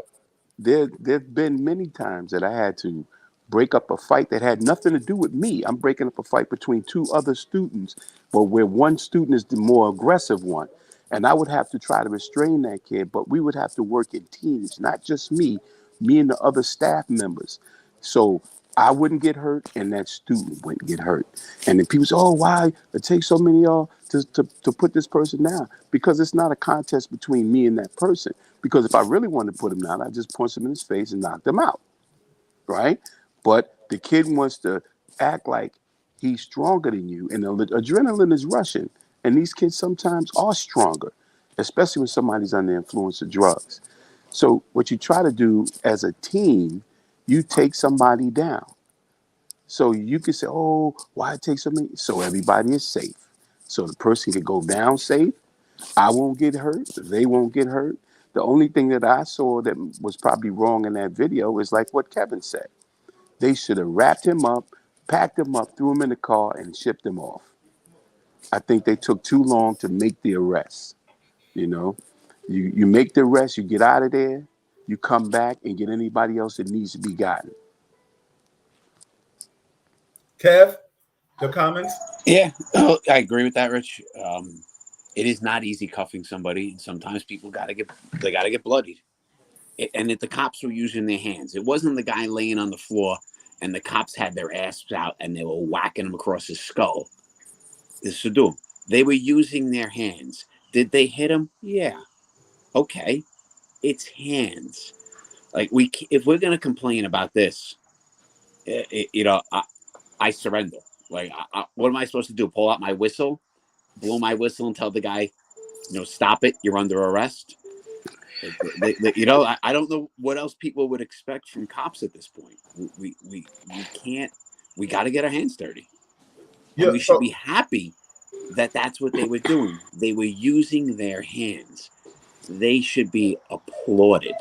Speaker 2: there've been many times that I had to break up a fight that had nothing to do with me. I'm breaking up a fight between two other students, but where one student is the more aggressive one. And I would have to try to restrain that kid, but we would have to work in teams, not just me and the other staff members. So I wouldn't get hurt and that student wouldn't get hurt. And then people say, "Oh, why it takes so many of y'all to put this person down?" Because it's not a contest between me and that person. Because if I really wanted to put him down, I'd just punch him in his face and knock him out. Right? But the kid wants to act like he's stronger than you, and the adrenaline is rushing. And these kids sometimes are stronger, especially when somebody's under the influence of drugs. So what you try to do as a team, you take somebody down. So you can say, "Oh, why it takes so many?" So everybody is safe. So the person can go down safe. I won't get hurt. They won't get hurt. The only thing that I saw that was probably wrong in that video is like what Kevin said. They should have wrapped him up, packed him up, threw him in the car, and shipped him off. I think they took too long to make the arrest. You know, you make the arrest, you get out of there, you come back and get anybody else that needs to be gotten.
Speaker 1: Kev, your comments?
Speaker 3: Yeah, I agree with that, Rich. It is not easy cuffing somebody. Sometimes people gotta get bloodied. And that the cops were using their hands. It wasn't the guy laying on the floor and the cops had their asses out and they were whacking him across his skull. This to do him. They were using their hands. Did they hit him? Yeah. Okay. It's hands. Like if we're gonna complain about this, I surrender. Like, what am I supposed to do? Pull out my whistle, blow my whistle, and tell the guy, stop it. You're under arrest. I don't know what else people would expect from cops at this point. We can't. We got to get our hands dirty, and we should be happy that that's what they were doing. They were using their hands. They should be applauded.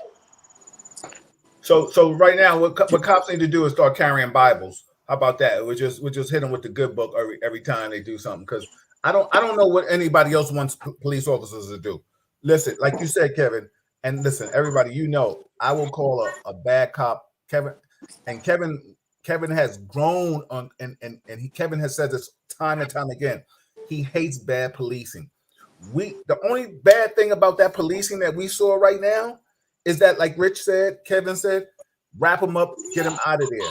Speaker 1: So right now, what cops need to do is start carrying Bibles. How about that? We just hit them with the good book every time they do something, because I don't know what anybody else wants police officers to do. Listen, like you said, Kevin, and listen, everybody, I will call a bad cop, Kevin, and Kevin has grown on, and Kevin has said this time and time again. He hates bad policing. The only bad thing about that policing that we saw right now is that, like Rich said, Kevin said, wrap them up, get them out of there.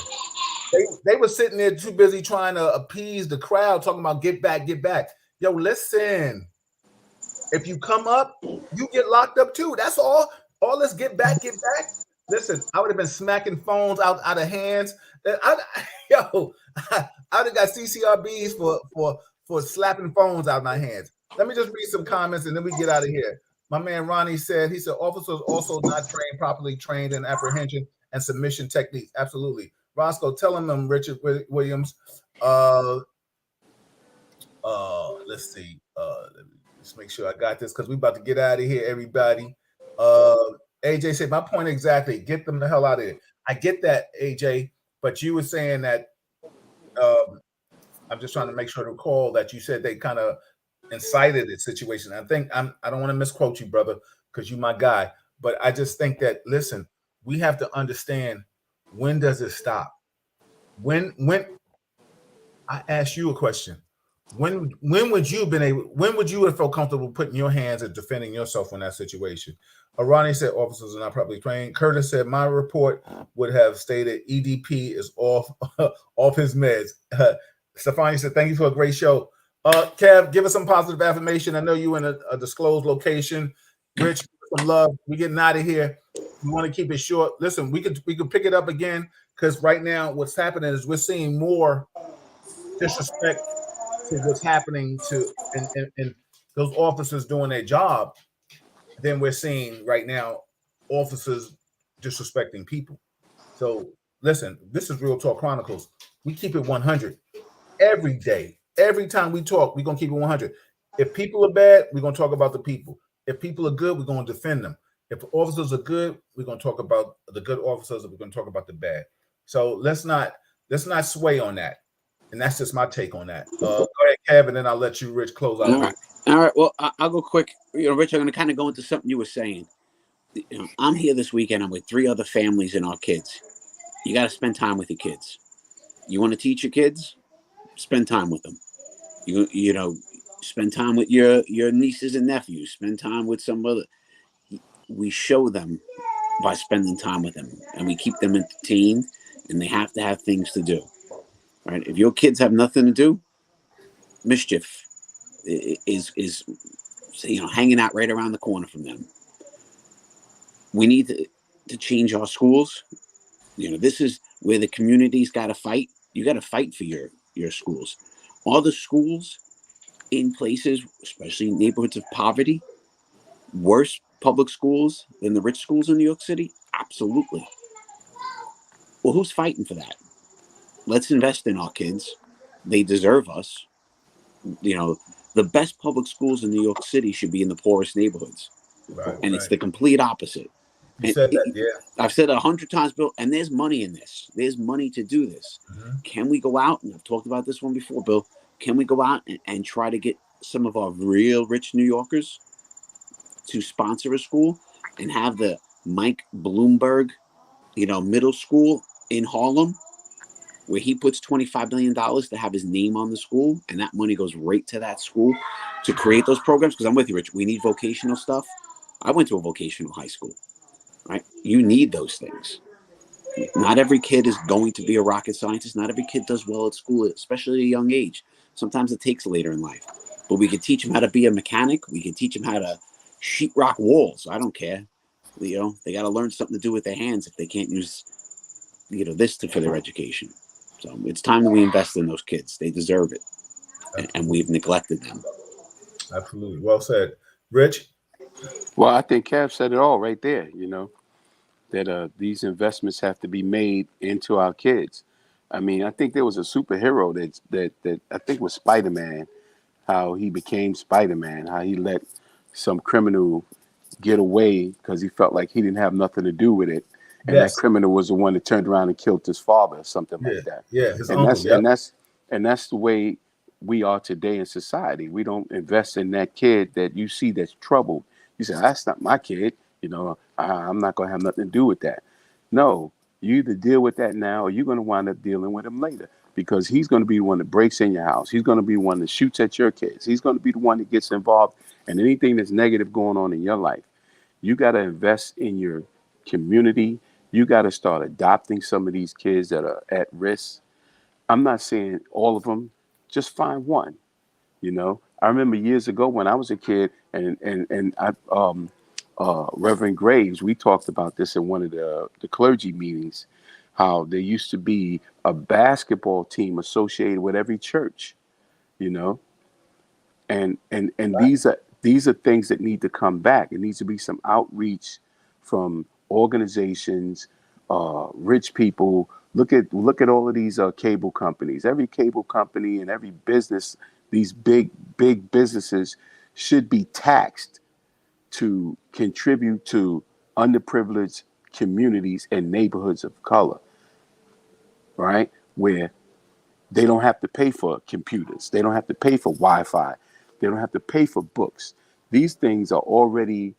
Speaker 1: They were sitting there too busy trying to appease the crowd, talking about get back, get back. Yo, listen, if you come up, you get locked up too. That's all. All this get back, get back. Listen, I would have been smacking phones out of hands. I'd have got CCRBs for slapping phones out of my hands. Let me just read some comments and then we get out of here. My man Ronnie said, officers also not properly trained in apprehension and submission techniques. Absolutely. Roscoe, telling them Richard Williams. Let's see. Let's make sure I got this, because we about to get out of here, everybody. AJ said, my point exactly. Get them the hell out of here. I get that, AJ, but you were saying that I'm just trying to make sure to recall that you said they kind of incited the situation. I think I don't want to misquote you, brother, because you're my guy, but I just think that, listen, we have to understand, when does it stop? When I ask you a question, when would you have felt comfortable putting your hands and defending yourself in that situation? Ronnie said officers are not properly trained. Curtis said my report would have stated EDP is off his meds. Stefani said thank you for a great show. Kev, give us some positive affirmation. I know you in a disclosed location. Rich, some love. We're getting out of here. We want to keep it short. Listen, we could pick it up again, because right now what's happening is we're seeing more disrespect to what's happening to and those officers doing their job than we're seeing right now officers disrespecting people. So listen, this is Real Talk Chronicles. We keep it 100 every day. Every time we talk, we're going to keep it 100. If people are bad, we're going to talk about the people. If people are good, we're going to defend them. If officers are good, we're going to talk about the good officers, and we're going to talk about the bad. So let's not sway on that. And that's just my take on that. Go ahead, Kevin, and then I'll let you, Rich, close out.
Speaker 3: All right. Well, I'll go quick. Rich, I'm going to kind of go into something you were saying. I'm here this weekend. I'm with 3 other families and our kids. You got to spend time with your kids. You want to teach your kids? Spend time with them. You know, spend time with your nieces and nephews. Spend time with some other. We show them by spending time with them, and we keep them entertained, and they have to have things to do. All right. If your kids have nothing to do, mischief is hanging out right around the corner from them. We need to change our schools. This is where the community's got to fight. You got to fight for your schools. All the schools in places, especially neighborhoods of poverty, worse public schools than the rich schools in New York City? Absolutely. Well, who's fighting for that? Let's invest in our kids. They deserve us. The best public schools in New York City should be in the poorest neighborhoods. Right, and it's the complete opposite.
Speaker 1: You said that, yeah.
Speaker 3: I've said it 100 times, Bill, and there's money in this. There's money to do this. Mm-hmm. Can we go out, and I've talked about this one before, Bill, can we go out and try to get some of our real rich New Yorkers to sponsor a school and have the Mike Bloomberg, middle school in Harlem, where he puts $25 million to have his name on the school, and that money goes right to that school to create those programs? Because I'm with you, Rich. We need vocational stuff. I went to a vocational high school, right? You need those things. Not every kid is going to be a rocket scientist. Not every kid does well at school, especially at a young age. Sometimes it takes later in life. But we could teach them how to be a mechanic. We could teach them how to sheetrock walls. I don't care. They got to learn something to do with their hands if they can't use, this for their education. So it's time that we invest in those kids. They deserve it. And we've neglected them.
Speaker 1: Absolutely. Well said. Rich?
Speaker 2: Well, I think Kev said it all right there. That these investments have to be made into our kids. I mean, I think there was a superhero that I think was Spider-Man. How he became Spider-Man. How he let some criminal get away because he felt like he didn't have nothing to do with it, and that
Speaker 1: Yes.
Speaker 2: criminal was the one that turned around and killed his father or something
Speaker 1: Yeah.
Speaker 2: like that.
Speaker 1: Yeah. His
Speaker 2: And
Speaker 1: uncle.
Speaker 2: that's
Speaker 1: Yep.
Speaker 2: and that's the way we are today in society. We don't invest in that kid that you see that's troubled. You say, that's not my kid. I'm not going to have nothing to do with that. No, you either deal with that now or you're going to wind up dealing with him later, because he's going to be the one that breaks in your house. He's going to be the one that shoots at your kids. He's going to be the one that gets involved in anything that's negative going on in your life. You got to invest in your community. You got to start adopting some of these kids that are at risk. I'm not saying all of them, just find one. I remember years ago when I was a kid, and Reverend Graves, we talked about this in one of the clergy meetings, how there used to be a basketball team associated with every church, you know, and these are things that need to come back. It needs to be some outreach from organizations, rich people. Look at all of these cable companies. Every cable company and every business, these big businesses should be taxed to contribute to underprivileged communities and neighborhoods of color, right? Where they don't have to pay for computers. They don't have to pay for Wi-Fi. They don't have to pay for books. These things are already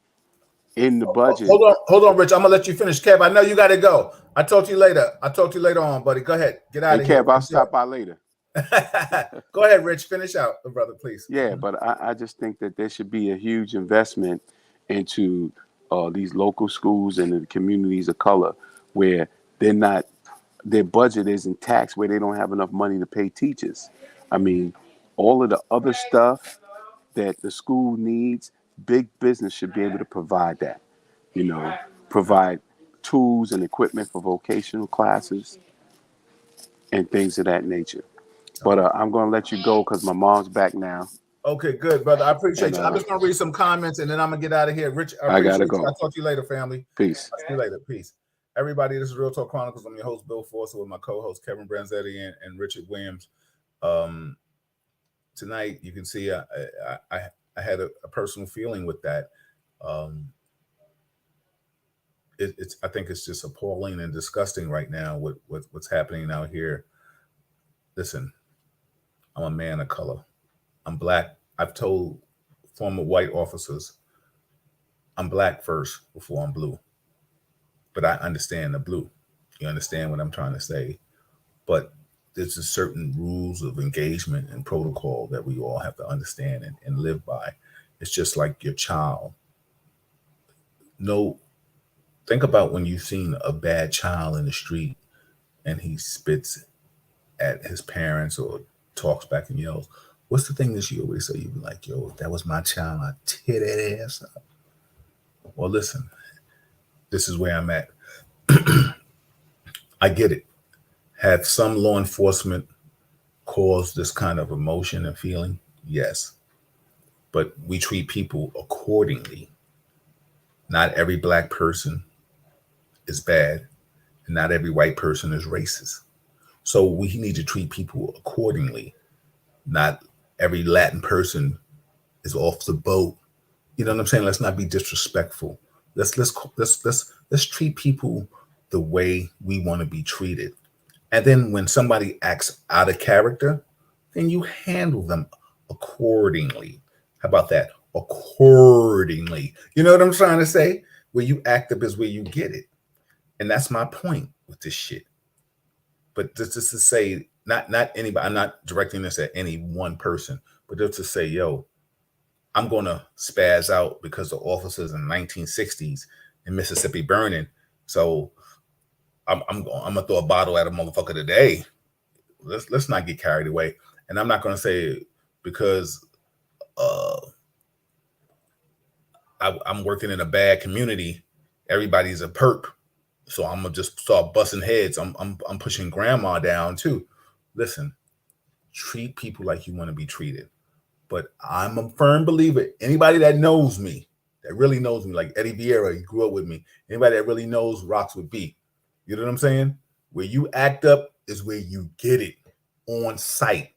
Speaker 2: in the budget.
Speaker 1: Hold on, Rich. I'm gonna let you finish. Kev, I know you gotta go. I'll talk to you later. On, buddy. Go ahead. Get out
Speaker 2: Hey,
Speaker 1: of here.
Speaker 2: Kev, I'll stop by later.
Speaker 1: Go ahead, Rich. Finish out, brother, please.
Speaker 2: Yeah, but I just think that there should be a huge investment into these local schools and the communities of color where their budget isn't taxed, where they don't have enough money to pay teachers. I mean, all of the other stuff that the school needs, big business should be able to provide that. Provide tools and equipment for vocational classes and things of that nature. But I'm going to let you go because my mom's back now.
Speaker 1: Okay, good, brother. I appreciate you. I'm just gonna read some comments and then I'm gonna get out of here. Rich,
Speaker 2: I gotta go.
Speaker 1: I'll talk to you later, family.
Speaker 2: Peace.
Speaker 1: I'll see you later. Peace. Everybody, this is Real Talk Chronicles. I'm your host, Bill Forster, with my co-host Kevin Branzetti and Richard Williams. Tonight, you can see I had a personal feeling with that. I think it's just appalling and disgusting right now with what's happening out here. Listen, I'm a man of color. I'm black. I've told former white officers, I'm black first before I'm blue. But I understand the blue. You understand what I'm trying to say? But there's a certain rules of engagement and protocol that we all have to understand and live by. It's just like your child. Think about when you've seen a bad child in the street and he spits at his parents or talks back and yells. What's the thing that you always say? You be like, yo, if that was my child, I'd tear that ass up. Well, listen, this is where I'm at. I get it. Have some law enforcement caused this kind of emotion and feeling? Yes. But we treat people accordingly. Not every black person is bad, and not every white person is racist. So we need to treat people accordingly. Not every Latin person is off the boat. You know what I'm saying? Let's not be disrespectful. Let's treat people the way we want to be treated. And then when somebody acts out of character, then you handle them accordingly. How about that? Accordingly. You know what I'm trying to say? Where you act up is where you get it. And that's my point with this shit. But just to say, not anybody, I'm not directing this at any one person, but just to say, yo, I'm going to spaz out because the officers in the 1960s in Mississippi burning. So I'm gonna throw a bottle at a motherfucker today. Let's not get carried away. And I'm not gonna say because I'm working in a bad community, everybody's a perp, so I'm gonna just start busting heads. I'm pushing grandma down too. Listen, treat people like you want to be treated. But I'm a firm believer. Anybody that knows me, that really knows me, like Eddie Vieira, he grew up with me. Anybody that really knows rocks with B. You know what I'm saying? Where you act up is where you get it on site.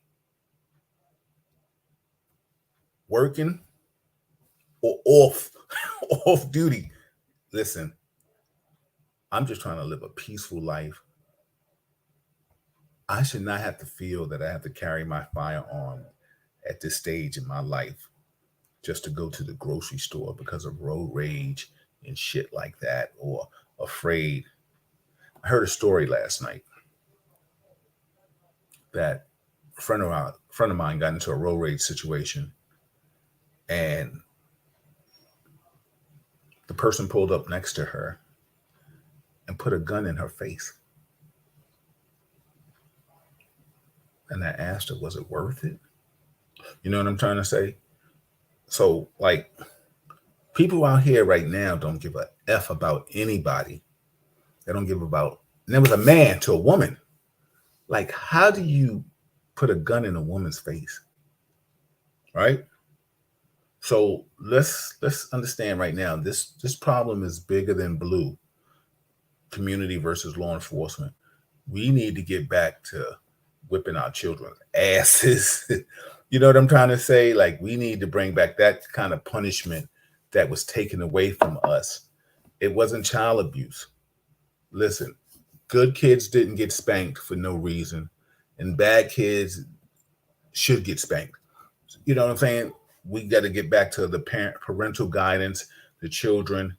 Speaker 1: Working or off duty. Listen, I'm just trying to live a peaceful life. I should not have to feel that I have to carry my firearm at this stage in my life just to go to the grocery store because of road rage and shit like that, or afraid. I heard a story last night that a friend of mine got into a road rage situation, and the person pulled up next to her and put a gun in her face. And I asked her, was it worth it? You know what I'm trying to say? So, like, people out here right now don't give a F about anybody. They don't give about, and there was a man to a woman. Like, how do you put a gun in a woman's face? Right? So let's understand right now, this problem is bigger than blue. Community versus law enforcement. We need to get back to whipping our children's asses. You know what I'm trying to say? Like, we need to bring back that kind of punishment that was taken away from us. It wasn't child abuse. Listen, good kids didn't get spanked for no reason, and bad kids should get spanked. You know what I'm saying? We got to get back to the parental guidance, the children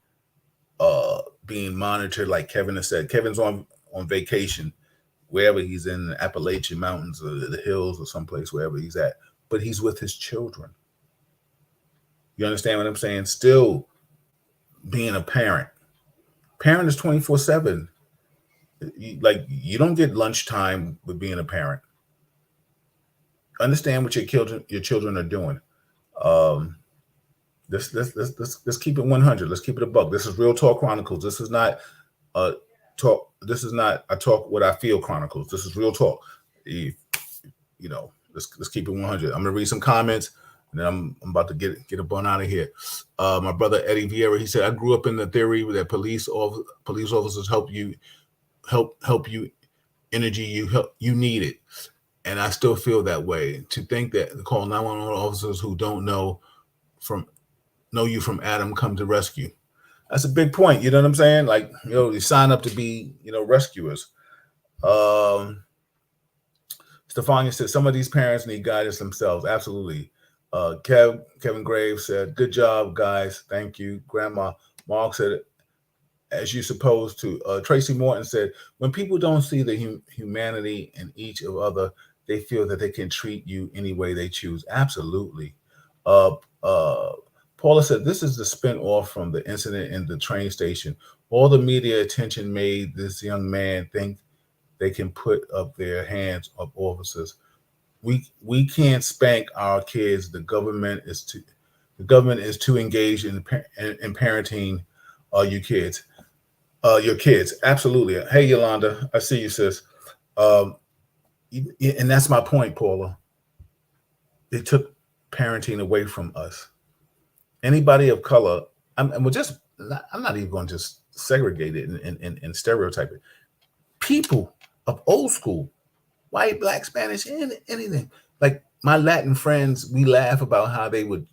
Speaker 1: being monitored, like Kevin has said. Kevin's on vacation, wherever he's in the Appalachian Mountains or the hills or someplace, wherever he's at, but he's with his children. You understand what I'm saying? Still being a parent. Parent is 24/7. Like, you don't get lunchtime with being a parent. Understand what your children are doing. Let's keep it 100. Let's keep it a buck. This is Real Talk Chronicles. This is not a talk. This is not a talk what I feel chronicles. This is real talk. You know, let's keep it 100. I'm gonna read some comments, and then I'm about to get a bun out of here. My brother Eddie Vieira, he said, I grew up in the theory that police officers help you energy you need it. And I still feel that way. To think that call 911 officers who don't know you from Adam come to rescue. That's a big point. You know what I'm saying? Like, you sign up to be, rescuers. Stefania said some of these parents need guidance themselves. Absolutely. Kevin Graves said, good job, guys. Thank you. Grandma Mark said, as you supposed to. Tracy Morton said, when people don't see the humanity in each of other, they feel that they can treat you any way they choose. Absolutely. Paula said, this is the spin-off from the incident in the train station. All the media attention made this young man think they can put up their hands of officers. We can't spank our kids. The government is too engaged in parenting your kids. Absolutely. Hey, Yolanda, I see you, sis. And that's my point, Paula. They took parenting away from us. Anybody of color, I'm not even going to just segregate it and stereotype it. People of old school, white, black, Spanish, anything. Like my Latin friends, we laugh about how they would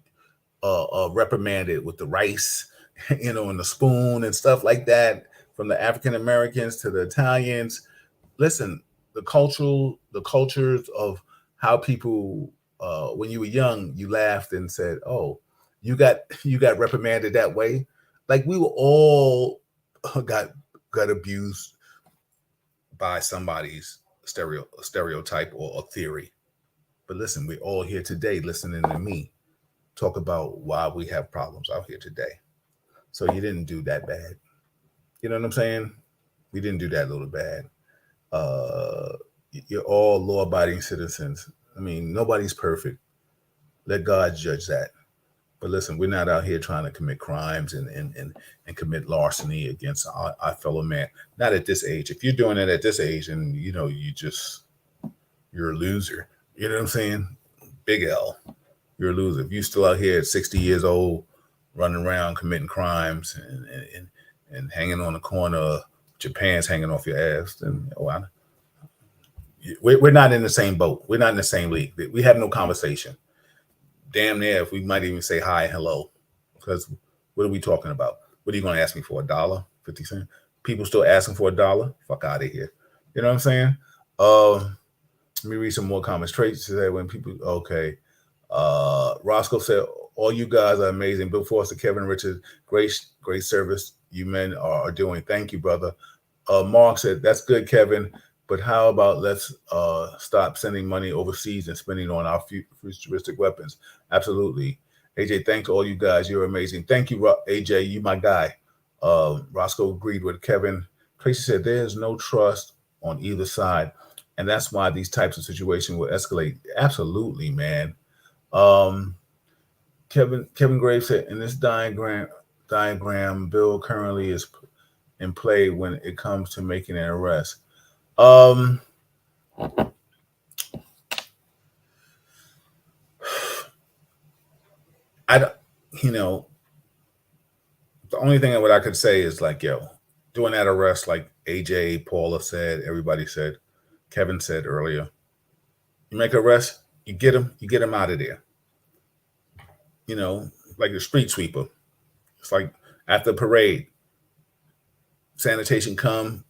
Speaker 1: reprimand it with the rice, and the spoon and stuff like that. From the African Americans to the Italians. Listen, the cultures of how people, when you were young, you laughed and said, "Oh, you got reprimanded that way." Like we were all got abused by somebody's stereotype or a theory. But listen, we're all here today listening to me talk about why we have problems out here today. So you didn't do that bad. You know what I'm saying? We didn't do that little bad. You're all law-abiding citizens. I mean, nobody's perfect. Let God judge that. But listen, we're not out here trying to commit crimes and commit larceny against our fellow man. Not at this age. If you're doing it at this age, and you're a loser. You know what I'm saying? Big L. you're a loser. If you're still out here at 60 years old, running around committing crimes and hanging on the corner with your pants hanging off your ass, then we're not in the same boat. We're not in the same league. We have no conversation. Damn near, if we might even say hi, hello, because what are we talking about? What are you going to ask me for? $1, 50 cents? People still asking for $1? Fuck out of here. You know what I'm saying? Let me read some more comments. Tracy said when people, okay. Roscoe said, all you guys are amazing. Bill Foster, Kevin Richards, great service you men are doing. Thank you, brother. Mark said, that's good, Kevin. But how about let's stop sending money overseas and spending on our futuristic weapons? Absolutely. AJ, thanks to all you guys. You're amazing. Thank you, AJ. You my guy. Roscoe agreed with Kevin. Tracy said there's no trust on either side. And that's why these types of situations will escalate. Absolutely, man. Kevin Graves said, in this diagram, Bill currently is in play when it comes to making an arrest. I don't, the only thing what I could say is like, doing that arrest, like AJ, Paula said, everybody said, Kevin said earlier, you make an arrest, you get him out of there. Like the street sweeper. It's like after the parade, sanitation come,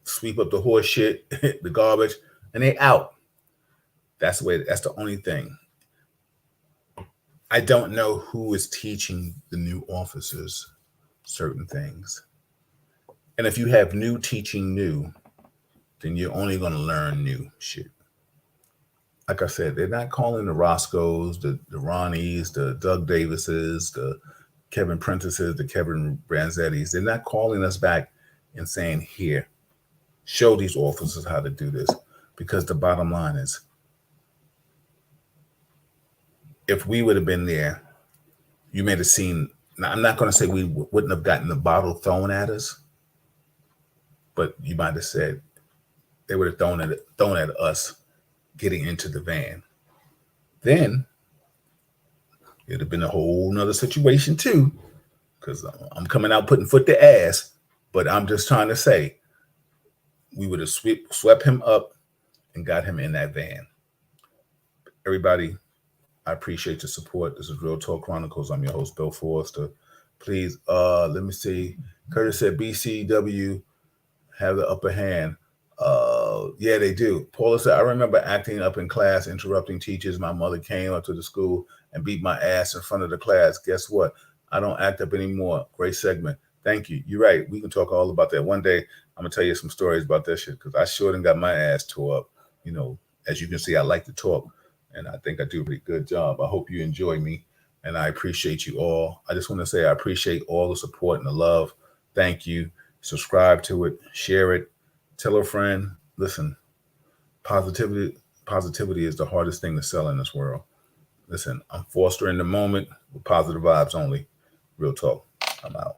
Speaker 1: sweep up the horse shit, the garbage, and they out. That's the only thing. I don't know who is teaching the new officers certain things. And if you have new teaching new, then you're only going to learn new shit. Like I said, they're not calling the Roscoes, the Ronnies, the Doug Davises, the Kevin Prentices, the Kevin Branzettis. They're not calling us back and saying, here, show these officers how to do this. Because the bottom line is, if we would have been there, you may have seen, now I'm not going to say we wouldn't have gotten the bottle thrown at us, but you might have said they would have thrown at us getting into the van. Then it'd have been a whole nother situation too, because I'm coming out putting foot to ass, but I'm just trying to say we would have swept him up and got him in that van. Everybody, I appreciate the support. This is Real Talk Chronicles. I'm your host, Bill Forster. Please, let me see. Curtis said BCW have the upper hand. Yeah, they do. Paula said, I remember acting up in class, interrupting teachers. My mother came up to the school and beat my ass in front of the class. Guess what? I don't act up anymore. Great segment. Thank you. You're right. We can talk all about that. One day, I'm going to tell you some stories about that shit because I sure done got my ass tore up. As you can see, I like to talk, and I think I do a pretty good job. I hope you enjoy me, and I appreciate you all. I just want to say I appreciate all the support and the love. Thank you. Subscribe to it. Share it. Tell a friend. Listen, positivity is the hardest thing to sell in this world. Listen, I'm Forster in the moment with positive vibes only. Real talk. I'm out.